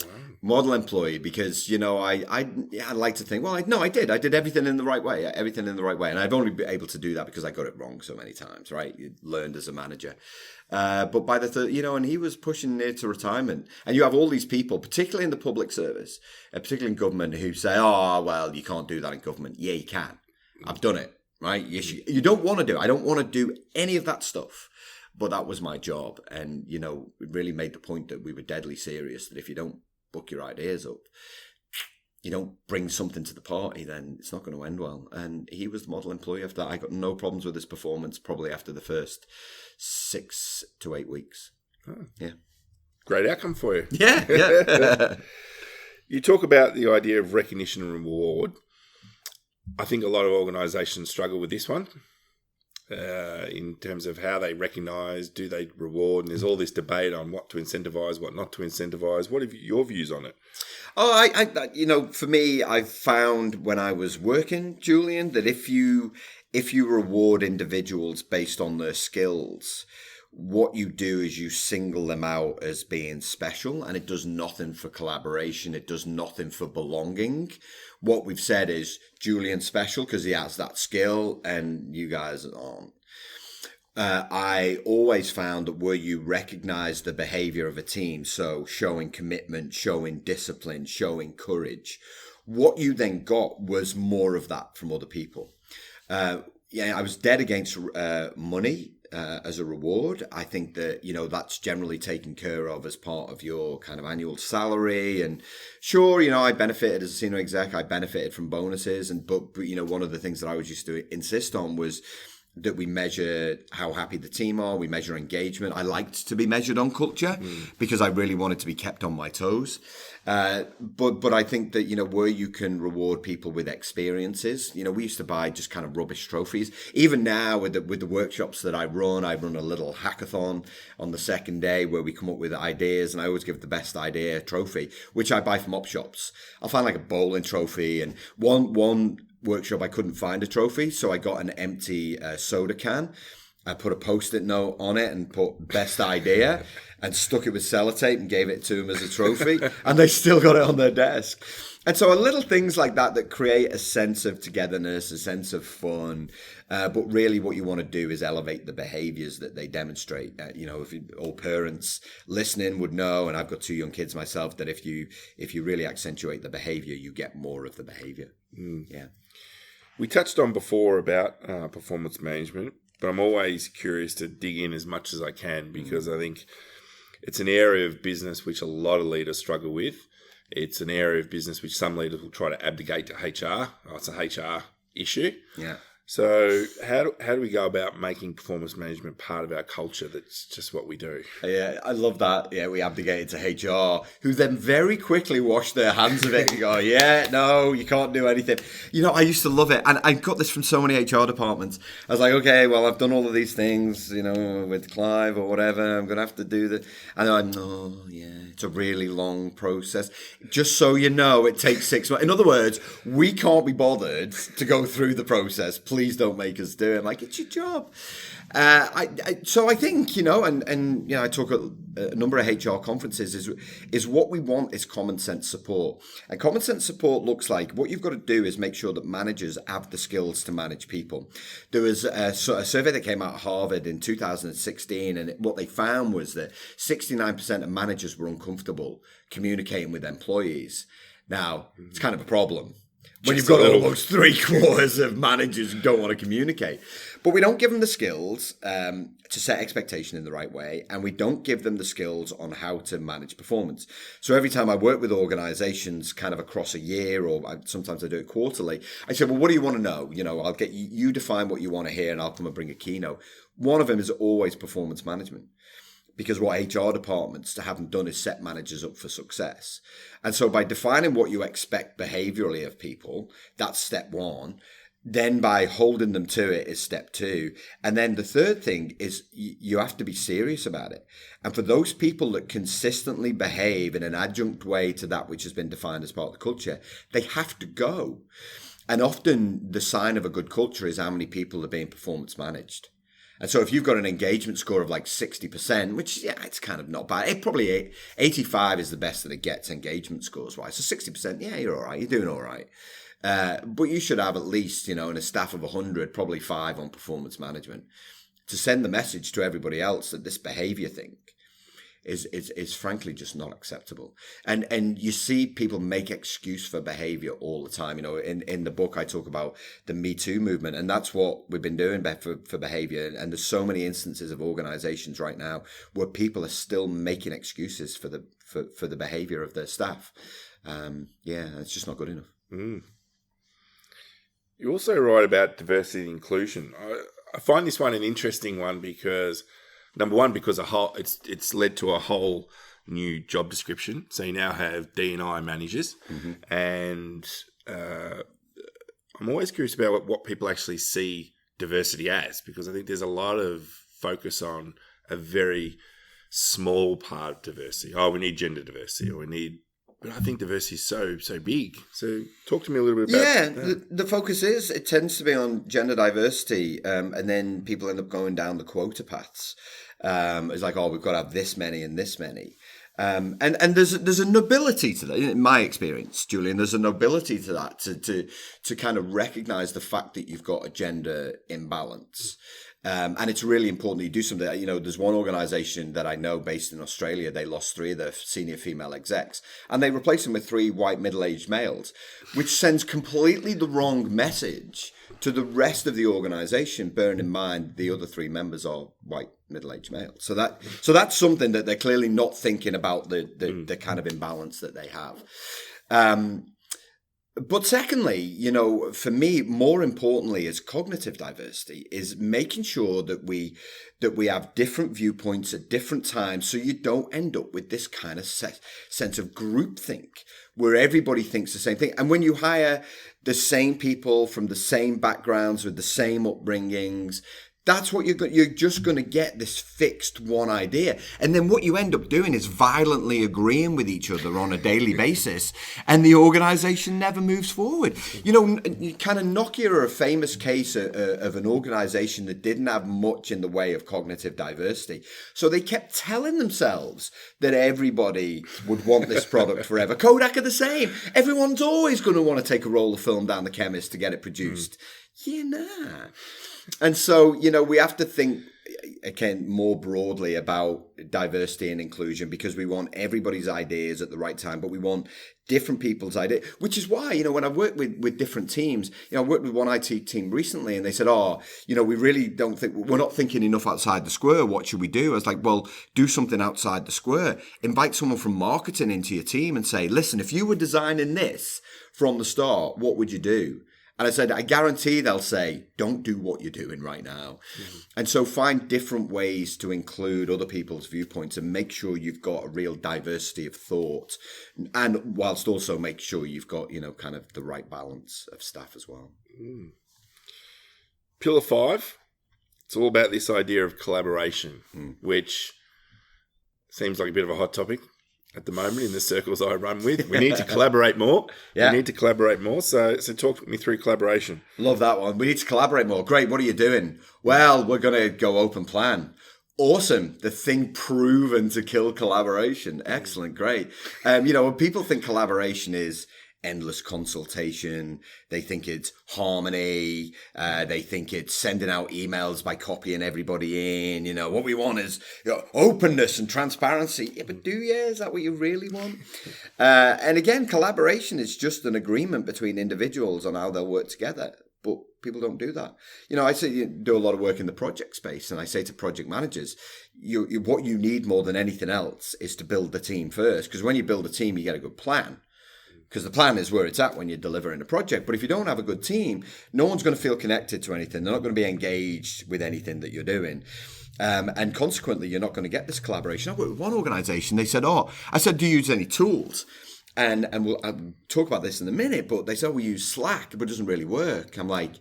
Wow. Model employee, because I like to think, I did everything in the right way, and I've only been able to do that because I got it wrong so many times, right? You learned as a manager, but by the third, and he was pushing near to retirement, and you have all these people, particularly in the public service, particularly in government, who say, oh well, you can't do that in government. Yeah, you can. I've done it, right? You don't want to do it. I don't want to do any of that stuff. But that was my job. And, it really made the point that we were deadly serious, that if you don't book your ideas up, you don't bring something to the party, then it's not going to end well. And he was the model employee after that. I got no problems with his performance probably after the first 6 to 8 weeks. Oh. Yeah. Great outcome for you. Yeah. You talk about the idea of recognition and reward. I think a lot of organisations struggle with this one. in terms of how they recognise, do they reward? And there's all this debate on what to incentivise, what not to incentivise. What are your views on it? Oh, I for me, I've found when I was working, Julian, that if you reward individuals based on their skills, what you do is you single them out as being special, and it does nothing for collaboration. It does nothing for belonging. What we've said is Julian's special because he has that skill and you guys aren't. I always found that where you recognize the behavior of a team, so showing commitment, showing discipline, showing courage, what you then got was more of that from other people. I was dead against money as a reward. I think that, that's generally taken care of as part of your kind of annual salary. And sure, I benefited as a senior exec. I benefited from bonuses. But one of the things that I was used to insist on was that we measure how happy the team are. We measure engagement. I liked to be measured on culture because I really wanted to be kept on my toes. But I think that, where you can reward people with experiences, we used to buy just kind of rubbish trophies. Even now with the workshops that I run a little hackathon on the second day where we come up with ideas, and I always give the best idea trophy, which I buy from op shops. I'll find like a bowling trophy, and one workshop I couldn't find a trophy, so I got an empty soda can. I put a post-it note on it and put best idea and stuck it with sellotape and gave it to them as a trophy, and they still got it on their desk. And so little things like that create a sense of togetherness, a sense of fun, but really what you want to do is elevate the behaviors that they demonstrate. If all parents listening would know, and I've got 2 young kids myself, that if you really accentuate the behavior, you get more of the behavior. Yeah. We touched on before about performance management, but I'm always curious to dig in as much as I can because I think it's an area of business which a lot of leaders struggle with. It's an area of business which some leaders will try to abdicate to HR. Oh, it's a HR issue. Yeah. So how do we go about making performance management part of our culture? That's just what we do. Yeah, I love that. Yeah, we abdicated to HR, who then very quickly washed their hands of it and go, yeah, no, you can't do anything. I used to love it. And I got this from so many HR departments. I was like, okay, well, I've done all of these things, with Clive or whatever. I'm going to have to do that. And I'm, it's a really long process. Just so you know, it takes 6 months. In other words, we can't be bothered to go through the process. Please don't make us do it. I'm like, it's your job. So I think, and I talk at a number of HR conferences is what we want is common sense support. And common sense support looks like what you've got to do is make sure that managers have the skills to manage people. There was a survey that came out of Harvard in 2016, and what they found was that 69% of managers were uncomfortable communicating with employees. Now, it's kind of a problem when you've got almost 3/4 of managers who don't want to communicate. But we don't give them the skills to set expectation in the right way, and we don't give them the skills on how to manage performance. So every time I work with organizations kind of across a year, or sometimes I do it quarterly, I say, well, what do you want to know? I'll get you define what you want to hear, and I'll come and bring a keynote. One of them is always performance management. Because what HR departments haven't done is set managers up for success. And so by defining what you expect behaviorally of people, that's step 1. Then by holding them to it is step 2. And then the third thing is you have to be serious about it. And for those people that consistently behave in an adjunct way to that which has been defined as part of the culture, they have to go. And often the sign of a good culture is how many people are being performance managed. And so if you've got an engagement score of like 60%, which, it's kind of not bad. It probably 85 is the best that it gets engagement scores wise. So 60%, you're all right. You're doing all right. But you should have at least, in a staff of 100, probably 5 on performance management to send the message to everybody else that this behavior thing is frankly just not acceptable. And you see people make excuse for behavior all the time. In the book I talk about the Me Too movement, and that's what we've been doing for behavior. And there's so many instances of organizations right now where people are still making excuses for the behavior of their staff. It's just not good enough. You also write about diversity and inclusion. I find this one an interesting one because number one, because it's led to a whole new job description. So you now have D&I managers, and I'm always curious about what people actually see diversity as? Because I think there's a lot of focus on a very small part of diversity. Oh, we need gender diversity, or we need... But I think diversity is so big. So talk to me a little bit about that. The focus it tends to be on gender diversity, and then people end up going down the quota paths. It's like, oh, we've got to have this many and this many. And there's a nobility to that, in my experience, Julian. There's a nobility to that, to kind of recognise the fact that you've got a gender imbalance. And it's really important that you do something. You know, there's one organisation that I know based in Australia. They lost 3 of their senior female execs, and they replaced them with 3 white middle-aged males, which sends completely the wrong message to the rest of the organisation, bearing in mind the other 3 members are white middle-aged males. So that's something that they're clearly not thinking about, the kind of imbalance that they have. But secondly, you know, for me, more importantly, is cognitive diversity, is making sure that we have different viewpoints at different times, so you don't end up with this kind of sense of groupthink where everybody thinks the same thing. And when you hire the same people from the same backgrounds with the same upbringings, that's what you're just going to get, this fixed one idea. And then what you end up doing is violently agreeing with each other on a daily basis, and the organization never moves forward. You know, kind of Nokia are a famous case of an organization that didn't have much in the way of cognitive diversity. So they kept telling themselves that everybody would want this product forever. Kodak are the same. Everyone's always going to want to take a roll of film down the chemist to get it produced. Yeah, nah. And so, you know, we have to think, again, more broadly about diversity and inclusion, because we want everybody's ideas at the right time, but we want different people's ideas, which is why, you know, when I work with different teams, you know, I worked with one IT team recently, and they said, oh, you know, we really don't think, we're not thinking enough outside the square. What should we do? I was like, well, do something outside the square. Invite someone from marketing into your team and say, listen, if you were designing this from the start, what would you do? And I said, I guarantee they'll say, don't do what you're doing right now. Mm-hmm. And so find different ways to include other people's viewpoints and make sure you've got a real diversity of thought. And whilst also make sure you've got, you know, kind of the right balance of staff as well. Mm. Pillar 5, it's all about this idea of collaboration, which seems like a bit of a hot topic at the moment in the circles I run with. We need to collaborate more. Yeah. We need to collaborate more. So talk me through collaboration. Love that one. We need to collaborate more. Great. What are you doing? Well, we're going to go open plan. Awesome. The thing proven to kill collaboration. Excellent. Great. You know, when people think collaboration is endless consultation, they think it's harmony, they think it's sending out emails by copying everybody in. You know, what we want is, you know, openness and transparency. Yeah, but is that what you really want? And again, collaboration is just an agreement between individuals on how they'll work together. But people don't do that. You know, I say you do a lot of work in the project space, and I say to project managers, what you need more than anything else is to build the team first. Because when you build a team, you get a good plan. Because the plan is where it's at when you're delivering a project. But if you don't have a good team, no one's going to feel connected to anything. They're not going to be engaged with anything that you're doing. And consequently, you're not going to get this collaboration. I worked with one organization. They said, I said, do you use any tools? And I'll talk about this in a minute. But they said, we use Slack, but it doesn't really work. I'm like,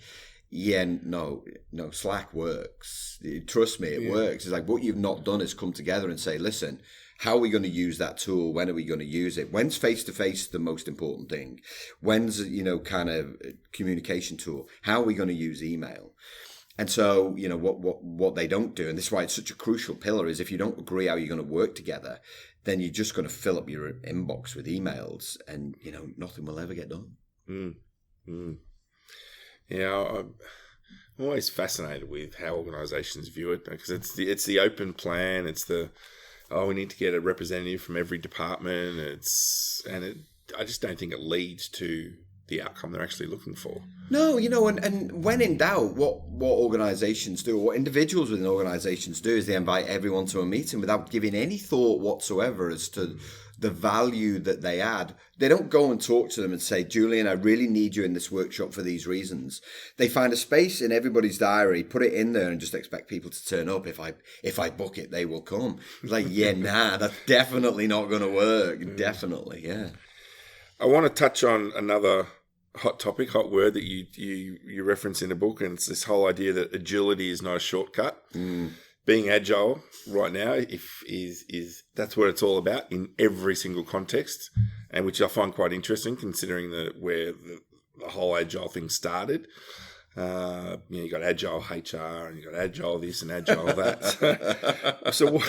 yeah, no, Slack works. Trust me, it works. It's like, what you've not done is come together and say, listen, how are we going to use that tool? When are we going to use it? When's face-to-face the most important thing? When's, you know, kind of communication tool? How are we going to use email? And so, you know, what they don't do, and this is why it's such a crucial pillar, is if you don't agree how you're going to work together, then you're just going to fill up your inbox with emails, and, you know, nothing will ever get done. Yeah, I'm always fascinated with how organisations view it, because it's the open plan, it's the we need to get a representative from every department. I just don't think it leads to the outcome they're actually looking for. No, you know, and when in doubt, what organisations do, or what individuals within organisations do, is they invite everyone to a meeting without giving any thought whatsoever as to the value that they add. They don't go and talk to them and say, Julian, I really need you in this workshop for these reasons. They find a space in everybody's diary, put it in there, and just expect people to turn up. If I book it, they will come. It's like, that's definitely not going to work. Definitely, yeah. I want to touch on another hot topic, hot word that you reference in the book, and it's this whole idea that agility is not a shortcut. Being agile right now is that's what it's all about in every single context, and which I find quite interesting considering where the whole agile thing started. You got agile HR and you got agile this and agile that. So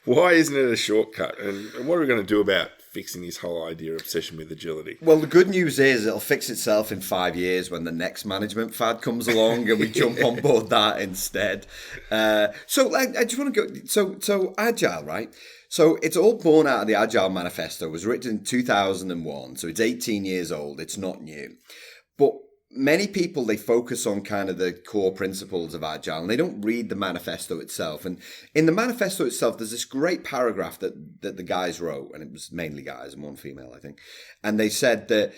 why isn't it a shortcut? And what are we going to do about fixing this whole idea of obsession with agility? Well, the good news is it'll fix itself in 5 years when the next management fad comes along and we jump on board that instead. So I just want to go. So Agile, right? So it's all born out of the Agile Manifesto. It was written in 2001. So it's 18 years old. It's not new. But many people, they focus on kind of the core principles of Agile and they don't read the manifesto itself. And in the manifesto itself, there's this great paragraph that the guys wrote, and it was mainly guys and one female, I think. And they said that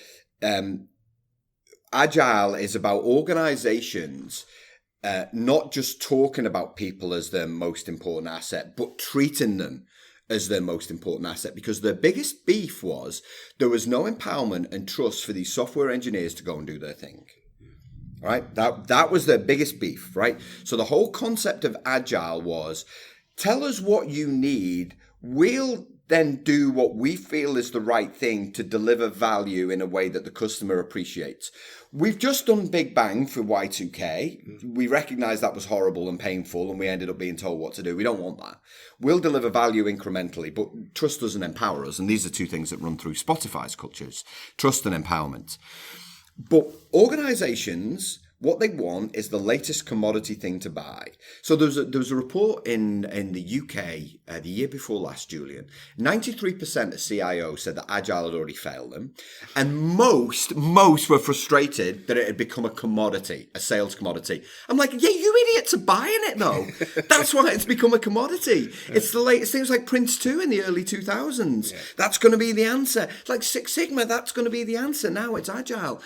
Agile is about organizations not just talking about people as their most important asset, but treating them as their most important asset, because their biggest beef was there was no empowerment and trust for these software engineers to go and do their thing. Right? That was their biggest beef, right? So the whole concept of Agile was, tell us what you need, we'll then do what we feel is the right thing to deliver value in a way that the customer appreciates. We've just done Big Bang for Y2K. We recognize that was horrible and painful, and we ended up being told what to do. We don't want that. We'll deliver value incrementally, but trust us and empower us. And these are two things that run through Spotify's cultures, trust and empowerment. But organizations, what they want is the latest commodity thing to buy. So there was a report in the UK the year before last, Julian. 93% of CIOs said that Agile had already failed them. And most were frustrated that it had become a commodity, a sales commodity. I'm like, yeah, you idiots are buying it though. That's why it's become a commodity. It's the latest things like Prince 2 in the early 2000s. Yeah. That's going to be the answer. Like Six Sigma, that's going to be the answer. Now it's Agile.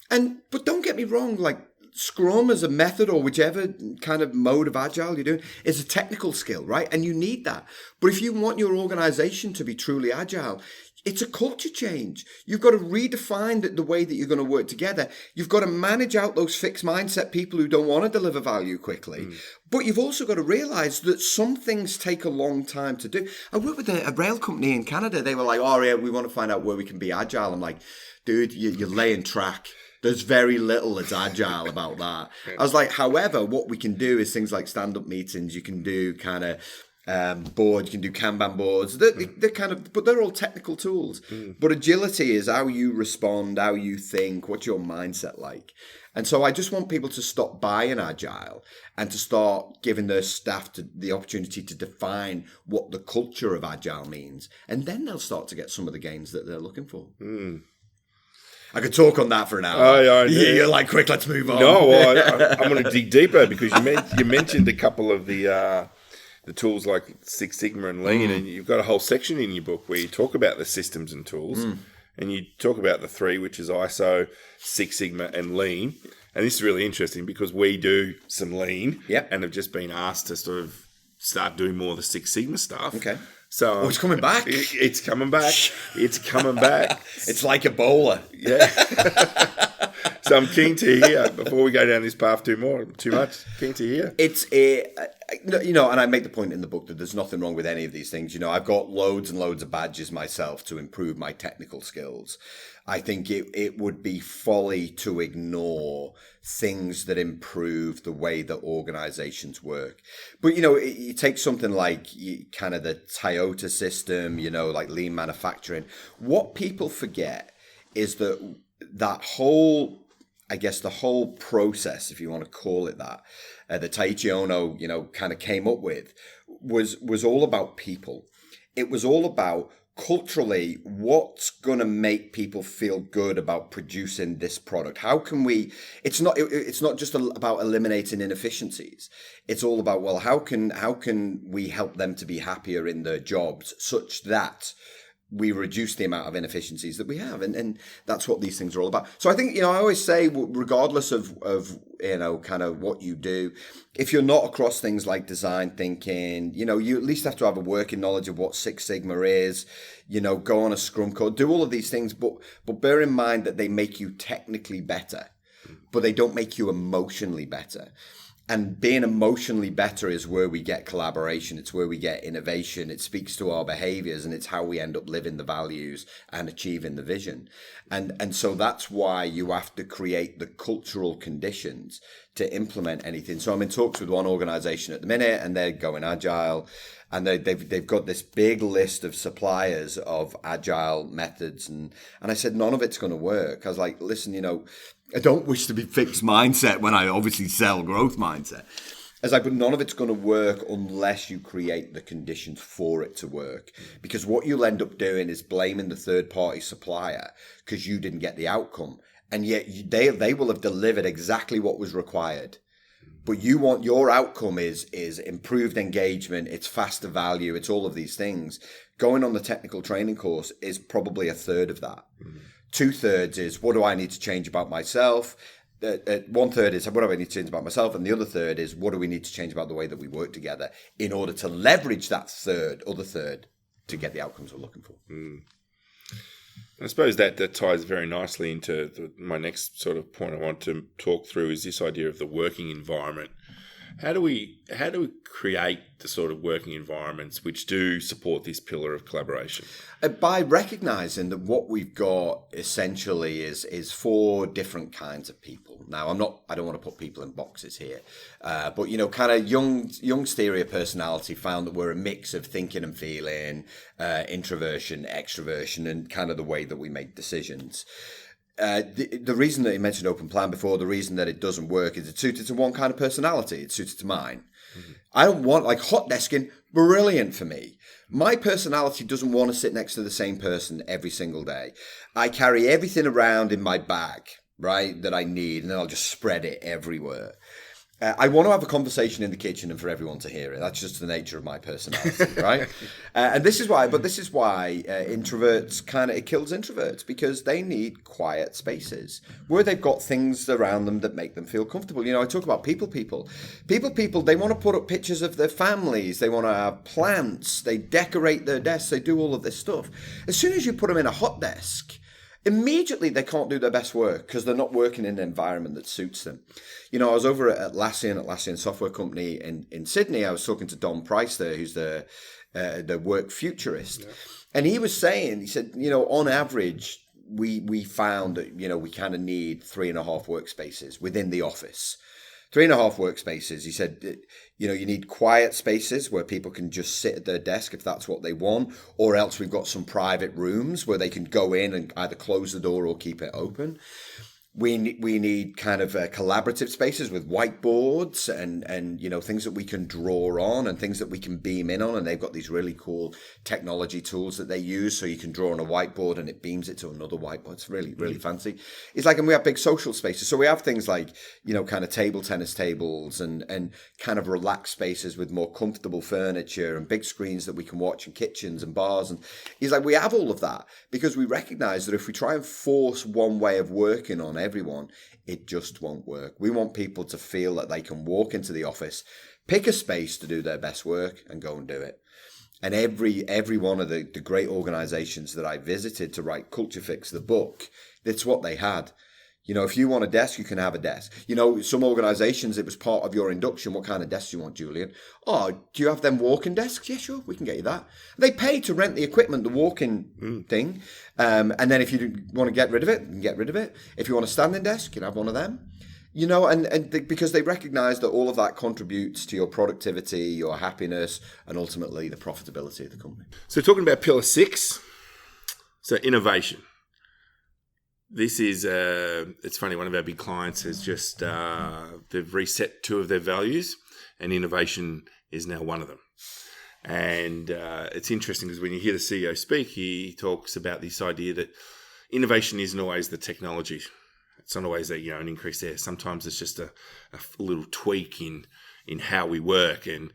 But don't get me wrong, like, Scrum as a method or whichever kind of mode of Agile you're doing is a technical skill, right? And you need that. But if you want your organization to be truly Agile, it's a culture change. You've got to redefine the way that you're going to work together. You've got to manage out those fixed mindset people who don't want to deliver value quickly. But you've also got to realize that some things take a long time to do. I worked with a rail company in Canada. They were like, oh, yeah, we want to find out where we can be Agile. I'm like, dude, you're laying track. There's very little that's Agile about that. I was like, however, what we can do is things like stand-up meetings. You can do kind of boards. You can do Kanban boards. They're kind of, but they're all technical tools. But agility is how you respond, how you think, what's your mindset like. And so I just want people to stop buying Agile and to start giving their staff the opportunity to define what the culture of Agile means. And then they'll start to get some of the gains that they're looking for. I could talk on that for an hour. Oh, yeah, you're like, quick, let's move on. No, well, I'm going to dig deeper because you mentioned a couple of the tools like Six Sigma and Lean, and you've got a whole section in your book where you talk about the systems and tools, and you talk about the three, which is ISO, Six Sigma, and Lean. And this is really interesting because we do some Lean and have just been asked to sort of start doing more of the Six Sigma stuff. Okay. So it's coming back. It's coming back. It's coming back. It's like Ebola. Yeah. So I'm keen to hear, before we go down this path too much, keen to hear. It's and I make the point in the book that there's nothing wrong with any of these things. I've got loads and loads of badges myself to improve my technical skills. I think it would be folly to ignore things that improve the way that organizations work. But, you take something like kind of the Toyota system, like lean manufacturing. What people forget is that whole, I guess, the whole process, if you want to call it that Taiichi Ohno, kind of came up with was all about people. It was all about culturally, what's going to make people feel good about producing this product? How can we, it's not just about eliminating inefficiencies. It's all about, well, how can we help them to be happier in their jobs such that we reduce the amount of inefficiencies that we have. And that's what these things are all about. So I think, I always say, regardless of kind of what you do, if you're not across things like design thinking, you at least have to have a working knowledge of what Six Sigma is, go on a Scrum code, do all of these things, but bear in mind that they make you technically better, but they don't make you emotionally better. And being emotionally better is where we get collaboration. It's where we get innovation. It speaks to our behaviors, and it's how we end up living the values and achieving the vision. And so that's why you have to create the cultural conditions to implement anything. So I'm in talks with one organization at the minute, and they're going Agile, and they've got this big list of suppliers of Agile methods. And I said, none of it's going to work. I was like, listen, I don't wish to be fixed mindset when I obviously sell growth mindset. But none of it's going to work unless you create the conditions for it to work. Because what you'll end up doing is blaming the third-party supplier because you didn't get the outcome. And yet they will have delivered exactly what was required. But your outcome is improved engagement, it's faster value, it's all of these things. Going on the technical training course is probably a third of that. Mm-hmm. 2/3 is, what do I need to change about myself? 1/3 is, what do I need to change about myself? And the other third is, what do we need to change about the way that we work together in order to leverage that other third to get the outcomes we're looking for? Mm. I suppose that ties very nicely into my next sort of point I want to talk through is this idea of the working environment. How do we create the sort of working environments which do support this pillar of collaboration? By recognizing that what we've got essentially is 4 different kinds of people. Now, I don't want to put people in boxes here, but kind of young stereo personality found that we're a mix of thinking and feeling, introversion, extroversion, and kind of the way that we make decisions. The reason that you mentioned open plan before, the reason that it doesn't work is it's suited to one kind of personality. It's suited to mine. Mm-hmm. I don't want, hot desking, brilliant for me. My personality doesn't want to sit next to the same person every single day. I carry everything around in my bag, right, that I need, and then I'll just spread it everywhere. I want to have a conversation in the kitchen and for everyone to hear it. That's just the nature of my personality, right? And this is why introverts it kills introverts, because they need quiet spaces where they've got things around them that make them feel comfortable. I talk about people, they want to put up pictures of their families. They want to have plants. They decorate their desks. They do all of this stuff. As soon as you put them in a hot desk, immediately they can't do their best work because they're not working in an environment that suits them. I was over at Atlassian Software Company in Sydney. I was talking to Don Price there, who's the work futurist. Yeah. And he said, on average, we found that, we kind of need 3.5 workspaces within the office. 3.5 workspaces. He said, you need quiet spaces where people can just sit at their desk if that's what they want, or else we've got some private rooms where they can go in and either close the door or keep it open. We need kind of collaborative spaces with whiteboards and things that we can draw on and things that we can beam in on. And they've got these really cool technology tools that they use, so you can draw on a whiteboard and it beams it to another whiteboard. It's really, really fancy. It's and we have big social spaces. So we have things like, kind of table tennis tables and kind of relaxed spaces with more comfortable furniture and big screens that we can watch, and kitchens and bars. And he's like, we have all of that because we recognize that if we try and force one way of working on everyone, it just won't work. We want people to feel that they can walk into the office, pick a space to do their best work, and go and do it. And every one of the great organizations that I visited to write Culture Fix, the book, that's what they had. If you want a desk, you can have a desk. Some organizations, it was part of your induction. What kind of desk do you want, Julian? Oh, do you have them walking desks? Yeah, sure, we can get you that. They pay to rent the equipment, the walking thing. And then if you want to get rid of it, you can get rid of it. If you want a standing desk, you can have one of them. Because they recognize that all of that contributes to your productivity, your happiness, and ultimately the profitability of the company. So talking about pillar 6, so innovation. This is, it's funny, one of our big clients has just, they've reset 2 of their values, and innovation is now one of them. And it's interesting because when you hear the CEO speak, he talks about this idea that innovation isn't always the technology. It's not always an increase there. Sometimes it's just a little tweak in how we work. And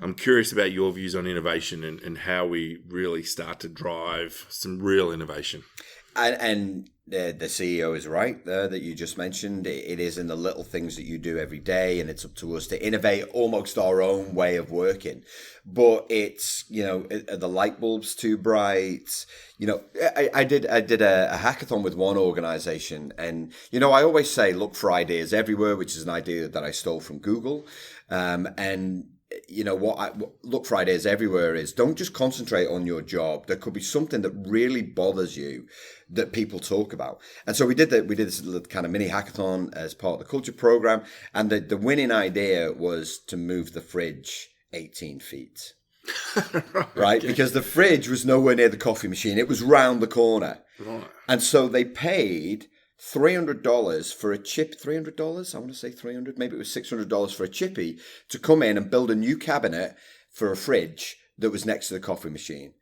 I'm curious about your views on innovation and how we really start to drive some real innovation. And the CEO is right there that you just mentioned. It is in the little things that you do every day, and it's up to us to innovate almost our own way of working. But it's, are the light bulbs too bright? I did a hackathon with one organization, and I always say look for ideas everywhere, which is an idea that I stole from Google. And look for ideas everywhere is don't just concentrate on your job. There could be something that really bothers you that people talk about. And so we did this little kind of mini hackathon as part of the culture program. And the winning idea was to move the fridge 18 feet. Right? Okay. Because the fridge was nowhere near the coffee machine. It was round the corner. Right. And so they paid $300 for a chip, $300? I want to say 300, maybe it was $600 for a chippy to come in and build a new cabinet for a fridge that was next to the coffee machine.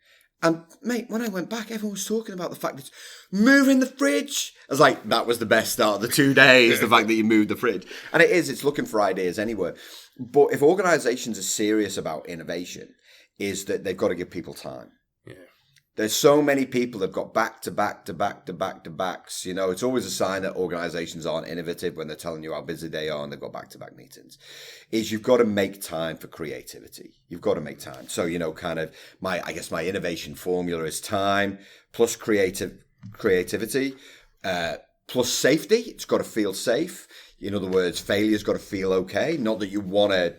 And mate, when I went back, everyone was talking about the fact that moving the fridge. I was like, that was the best start of the 2 days, the fact that you moved the fridge. And it's looking for ideas anywhere. But if organizations are serious about innovation, is that they've got to give people time. Yeah. There's so many people that've got back to back to back to back to backs. It's always a sign that organizations aren't innovative when they're telling you how busy they are and they've got back to back meetings. Is you've got to make time for creativity. You've got to make time. So, kind of my innovation formula is time plus creativity, plus safety. It's got to feel safe. In other words, failure's got to feel okay. Not that you want to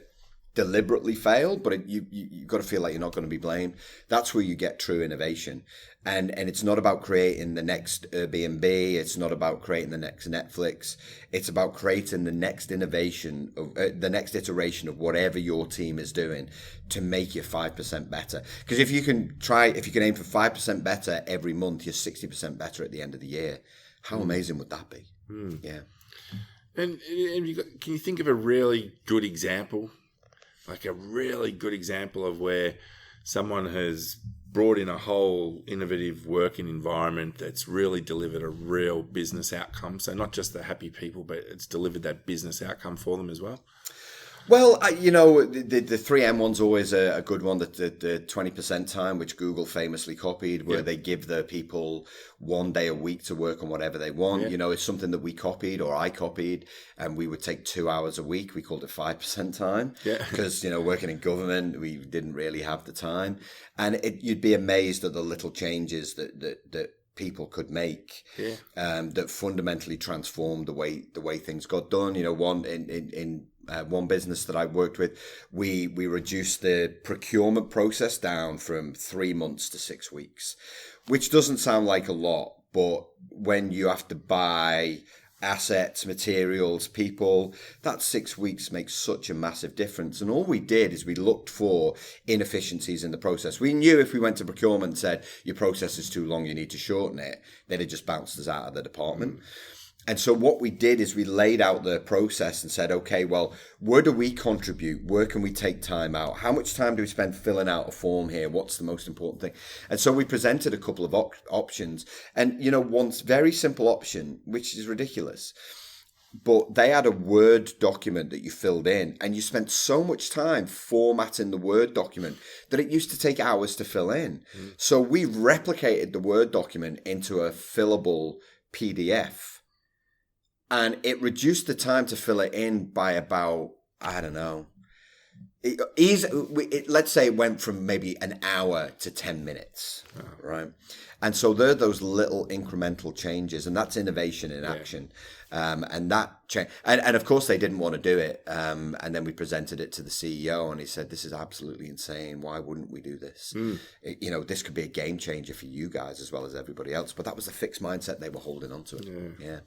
deliberately fail, but you've got to feel like you're not going to be blamed. That's where you get true innovation. And it's not about creating the next Airbnb. It's not about creating the next Netflix. It's about creating the next innovation, of the next iteration of whatever your team is doing to make you 5% better. Because if you can aim for 5% better every month, you're 60% better at the end of the year. How amazing would that be? Yeah. And can you think of a really good example? Like a really good example of where someone has brought in a whole innovative working environment that's really delivered a real business outcome. So not just the happy people, but it's delivered that business outcome for them as well. Well, the 3M one's always a good one, the 20% time, which Google famously copied, where they give the people 1 day a week to work on whatever they want. Yeah. It's something that we copied, or I copied, and we would take 2 hours a week. We called it 5% time because, working in government, we didn't really have the time. And you'd be amazed at the little changes that people could make that fundamentally transformed the way things got done. One business that I worked with, we reduced the procurement process down from 3 months to 6 weeks, which doesn't sound like a lot, but when you have to buy assets, materials, people, that 6 weeks makes such a massive difference. And all we did is we looked for inefficiencies in the process. We knew if we went to procurement and said, your process is too long, you need to shorten it, they'd have just bounced us out of the department. And so what we did is we laid out the process and said, okay, well, where do we contribute? Where can we take time out? How much time do we spend filling out a form here? What's the most important thing? And so we presented a couple of options. And, one very simple option, which is ridiculous, but they had a Word document that you filled in, and you spent so much time formatting the Word document that it used to take hours to fill in. So we replicated the Word document into a fillable PDF. And it reduced the time to fill it in by about, I don't know. Let's say it went from maybe an hour to 10 minutes, right? And so there are those little incremental changes, and that's innovation in action. And that change, and of course they didn't want to do it. And then we presented it to the CEO, and he said, "This is absolutely insane. Why wouldn't we do this? This could be a game changer for you guys as well as everybody else." But that was the fixed mindset they were holding on to it. Yeah.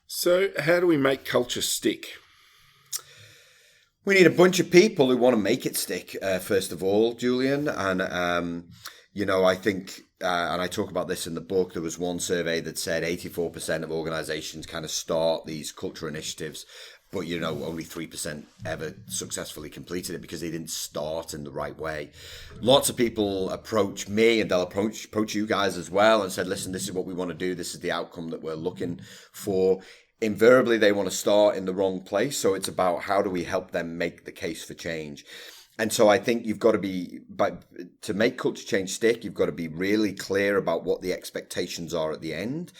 So how do we make culture stick? We need a bunch of people who want to make it stick, first of all, Julian. And, I think, and I talk about this in the book, there was one survey that said 84% of organizations kind of start these culture initiatives, but, only 3% ever successfully completed it because they didn't start in the right way. Lots of people approach me, and they'll approach you guys as well, and said, listen, this is what we want to do. This is the outcome that we're looking for. Invariably, they want to start in the wrong place. So it's about how do we help them make the case for change. And so I think you've got to be, to make culture change stick, you've got to be really clear about what the expectations are at the end.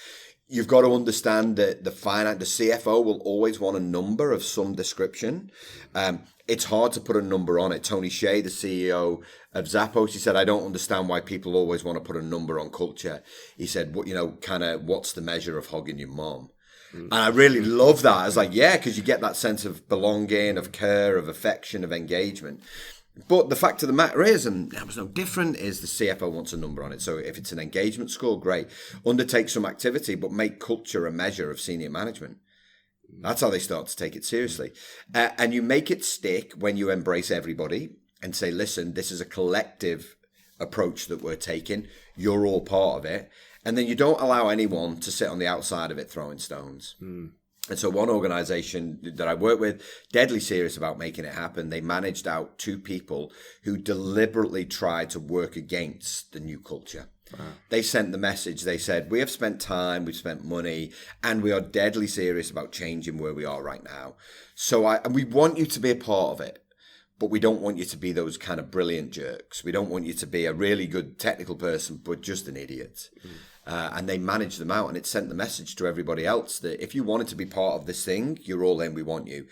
You've got to understand that the CFO will always want a number of some description. It's hard to put a number on it. Tony Shea, the CEO of Zappos, he said, I don't understand why people always want to put a number on culture. He said, what's the measure of hogging your mom? And I really love that. I was like, yeah, because you get that sense of belonging, of care, of affection, of engagement. But the fact of the matter is, and that was no different, is the CFO wants a number on it. So if it's an engagement score, great. Undertake some activity, but make culture a measure of senior management. That's how they start to take it seriously. And you make it stick when you embrace everybody and say, listen, this is a collective approach that we're taking. You're all part of it. And then you don't allow anyone to sit on the outside of it throwing stones. And so one organization that I work with, deadly serious about making it happen, they managed out 2 people who deliberately tried to work against the new culture. Wow. They sent the message, they said, we have spent time, we've spent money, and we are deadly serious about changing where we are right now. So we want you to be a part of it, but we don't want you to be those kind of brilliant jerks. We don't want you to be a really good technical person, but just an idiot. And they managed them out, and it sent the message to everybody else that if you wanted to be part of this thing, you're all in, we want you.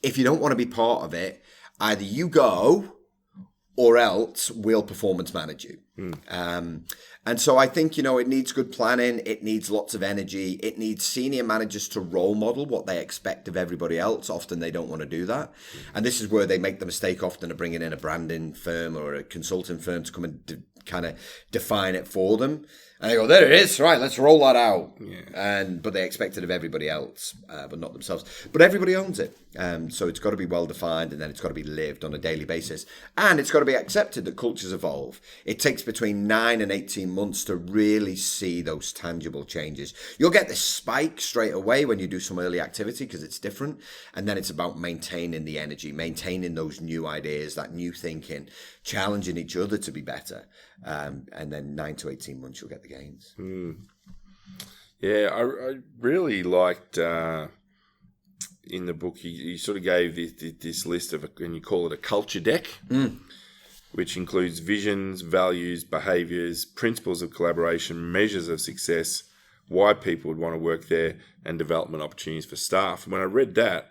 If you don't want to be part of it, either you go or else we'll performance manage you. And so I think, it needs good planning. It needs lots of energy. It needs senior managers to role model what they expect of everybody else. Often they don't want to do that. And this is where they make the mistake often of bringing in a branding firm or a consulting firm to come and kind of define it for them. And they go, there it is, right, let's roll that out. Yeah. But they expect it of everybody else, but not themselves. But everybody owns it. So it's got to be well defined, and then it's got to be lived on a daily basis. And it's got to be accepted that cultures evolve. It takes between 9 and 18 months to really see those tangible changes. You'll get this spike straight away when you do some early activity because it's different. And then it's about maintaining the energy, maintaining those new ideas, that new thinking, challenging each other to be better. And then 9 to 18 months, you'll get the gains. Yeah, I really liked in the book, you sort of gave this list of, and you call it a culture deck, which includes visions, values, behaviours, principles of collaboration, measures of success, why people would want to work there, and development opportunities for staff. And when I read that,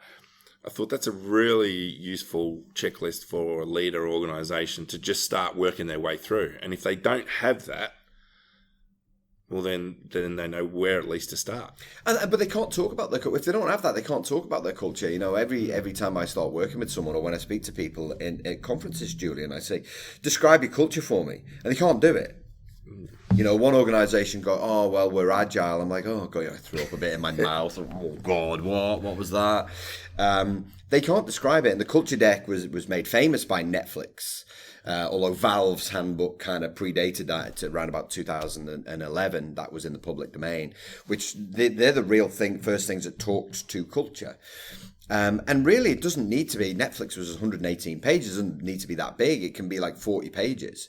I thought that's a really useful checklist for a leader or organisation to just start working their way through. And if they don't have that, well, then they know where at least to start. But they can't talk about if they don't have that, they can't talk about their culture. Every time I start working with someone or when I speak to people at conferences, Julian, I say, describe your culture for me. And they can't do it. One organisation go, oh, well, we're agile. I'm like, oh, God, I threw up a bit in my mouth. Oh, God, what was that? They can't describe it. And the culture deck was made famous by Netflix. Although Valve's handbook kind of predated that to around about 2011, that was in the public domain, which they're the real first things that talked to culture. And really, it doesn't need to be, Netflix was 118 pages, it doesn't need to be that big. It can be like 40 pages.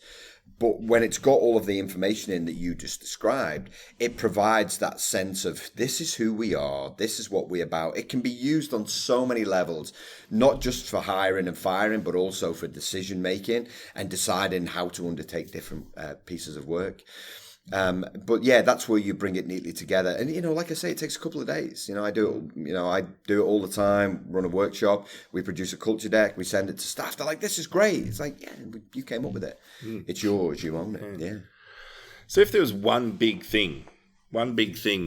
But when it's got all of the information in that you just described, it provides that sense of this is who we are, this is what we're about. It can be used on so many levels, not just for hiring and firing, but also for decision making and deciding how to undertake different pieces of work. But yeah, that's where you bring it neatly together. And, like I say, it takes a couple of days. I do it all the time, run a workshop. We produce a culture deck. We send it to staff. They're like, this is great. It's like, yeah, you came up with it. It's yours. You own it. Yeah. So if there was one big thing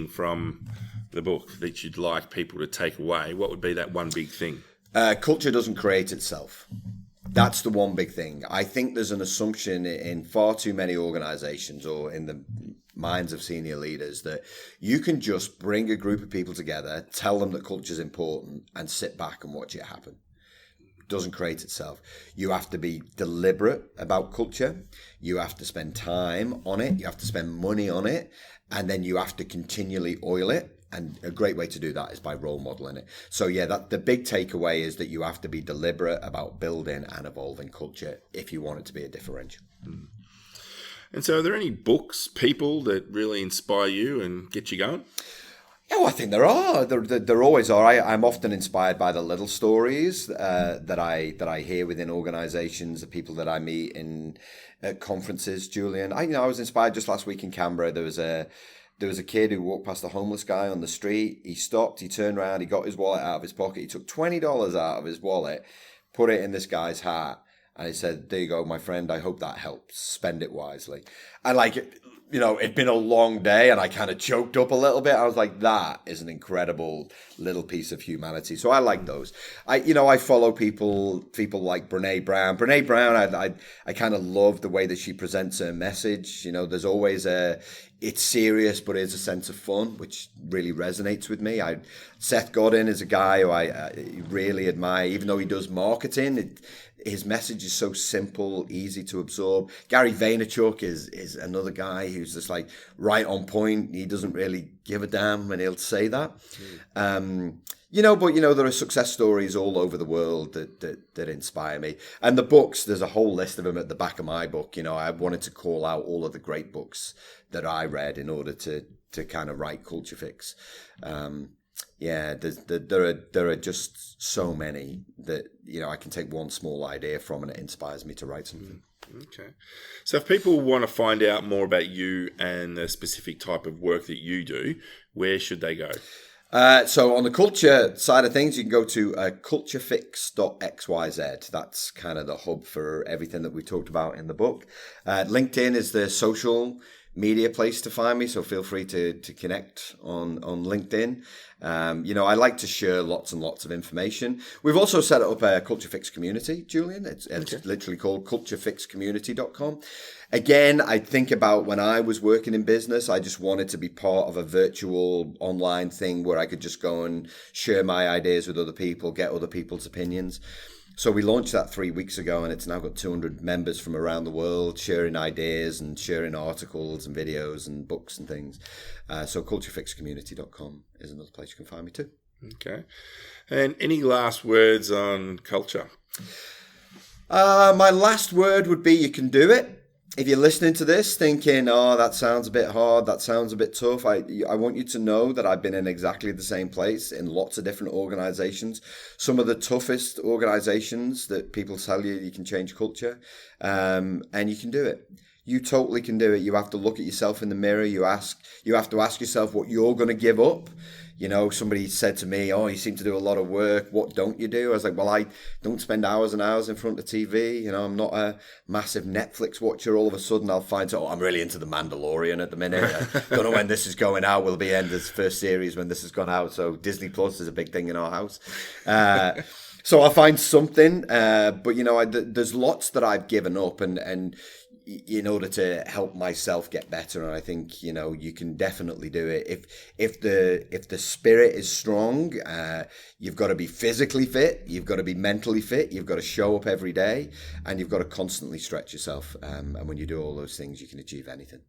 from the book that you'd like people to take away, what would be that one big thing? Culture doesn't create itself. That's the one big thing. I think there's an assumption in far too many organizations or in the minds of senior leaders that you can just bring a group of people together, tell them that culture is important, and sit back and watch it happen. It doesn't create itself. You have to be deliberate about culture. You have to spend time on it. You have to spend money on it. And then you have to continually oil it. And a great way to do that is by role modeling it. So yeah, the big takeaway is that you have to be deliberate about building and evolving culture if you want it to be a differential. And so are there any books, people that really inspire you and get you going? Oh, I think there are. There always are. I'm often inspired by the little stories that I hear within organisations, the people that I meet at conferences. Julian, I was inspired just last week in Canberra. There was a kid who walked past a homeless guy on the street. He stopped. He turned around. He got his wallet out of his pocket. He took $20 out of his wallet, put it in this guy's hat, and he said, "There you go, my friend. I hope that helps. Spend it wisely." And it'd been a long day and I kind of choked up a little bit. I was like, that is an incredible little piece of humanity. So I like those. I follow people like Brene Brown. Brene Brown, I kind of love the way that she presents her message. There's always it's serious, but it's a sense of fun, which really resonates with me. Seth Godin is a guy who I really admire, even though he does marketing. His message is so simple, easy to absorb. Gary Vaynerchuk is another guy who's just like right on point. He doesn't really give a damn when he'll say that. But there are success stories all over the world that inspire me. And the books, there's a whole list of them at the back of my book. I wanted to call out all of the great books that I read in order to kind of write Culture Fix. There are just so many that I can take one small idea from and it inspires me to write something. Okay. So if people want to find out more about you and the specific type of work that you do, where should they go? So on the culture side of things, you can go to culturefix.xyz. That's kind of the hub for everything that we talked about in the book. LinkedIn is the social media place to find me, so feel free to connect on LinkedIn. I like to share lots and lots of information. We've also set up a Culture Fix community, Julian. It's literally called culturefixcommunity.com. Again, I think about when I was working in business, I just wanted to be part of a virtual online thing where I could just go and share my ideas with other people, get other people's opinions. So we launched that 3 weeks ago, and it's now got 200 members from around the world sharing ideas and sharing articles and videos and books and things. So culturefixcommunity.com is another place you can find me too. Okay. And any last words on culture? My last word would be you can do it. If you're listening to this thinking, oh, that sounds a bit hard, that sounds a bit tough, I want you to know that I've been in exactly the same place in lots of different organizations. Some of the toughest organizations that people tell you can change culture, and you can do it. You totally can do it. You have to look at yourself in the mirror. You have to ask yourself what you're going to give up. Somebody said to me, "Oh, you seem to do a lot of work. What don't you do?" I was like, "Well, I don't spend hours and hours in front of TV. I'm not a massive Netflix watcher. All of a sudden, I'll find, I'm really into The Mandalorian at the minute. I don't know when this is going out. We'll be end this first series when this has gone out. So Disney Plus is a big thing in our house. So I'll find something. But there's lots that I've given up and in order to help myself get better. And I think, you can definitely do it. If the spirit is strong, you've got to be physically fit, you've got to be mentally fit, you've got to show up every day, and you've got to constantly stretch yourself. And when you do all those things, you can achieve anything.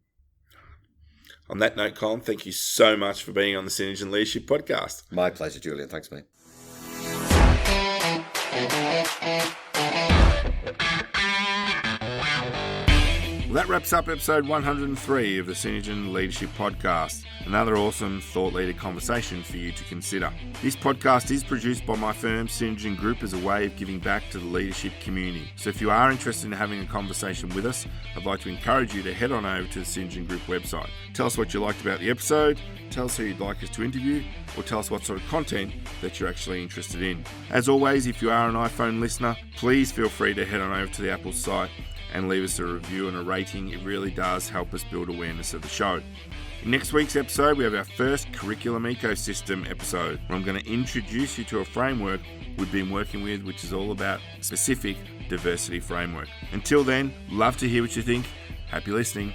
On that note, Colin, thank you so much for being on the Synergy and Leadership Podcast. My pleasure, Julian. Thanks, mate. Well, that wraps up episode 103 of the Synergy and Leadership Podcast. Another awesome thought leader conversation for you to consider. This podcast is produced by my firm, Synergy Group, as a way of giving back to the leadership community. So if you are interested in having a conversation with us, I'd like to encourage you to head on over to the Synergy Group website. Tell us what you liked about the episode, tell us who you'd like us to interview, or tell us what sort of content that you're actually interested in. As always, if you are an iPhone listener, please feel free to head on over to the Apple site and leave us a review and a rating. It really does help us build awareness of the show. In next week's episode, we have our first curriculum ecosystem episode, where I'm going to introduce you to a framework we've been working with, which is all about specific diversity framework. Until then, love to hear what you think. Happy listening.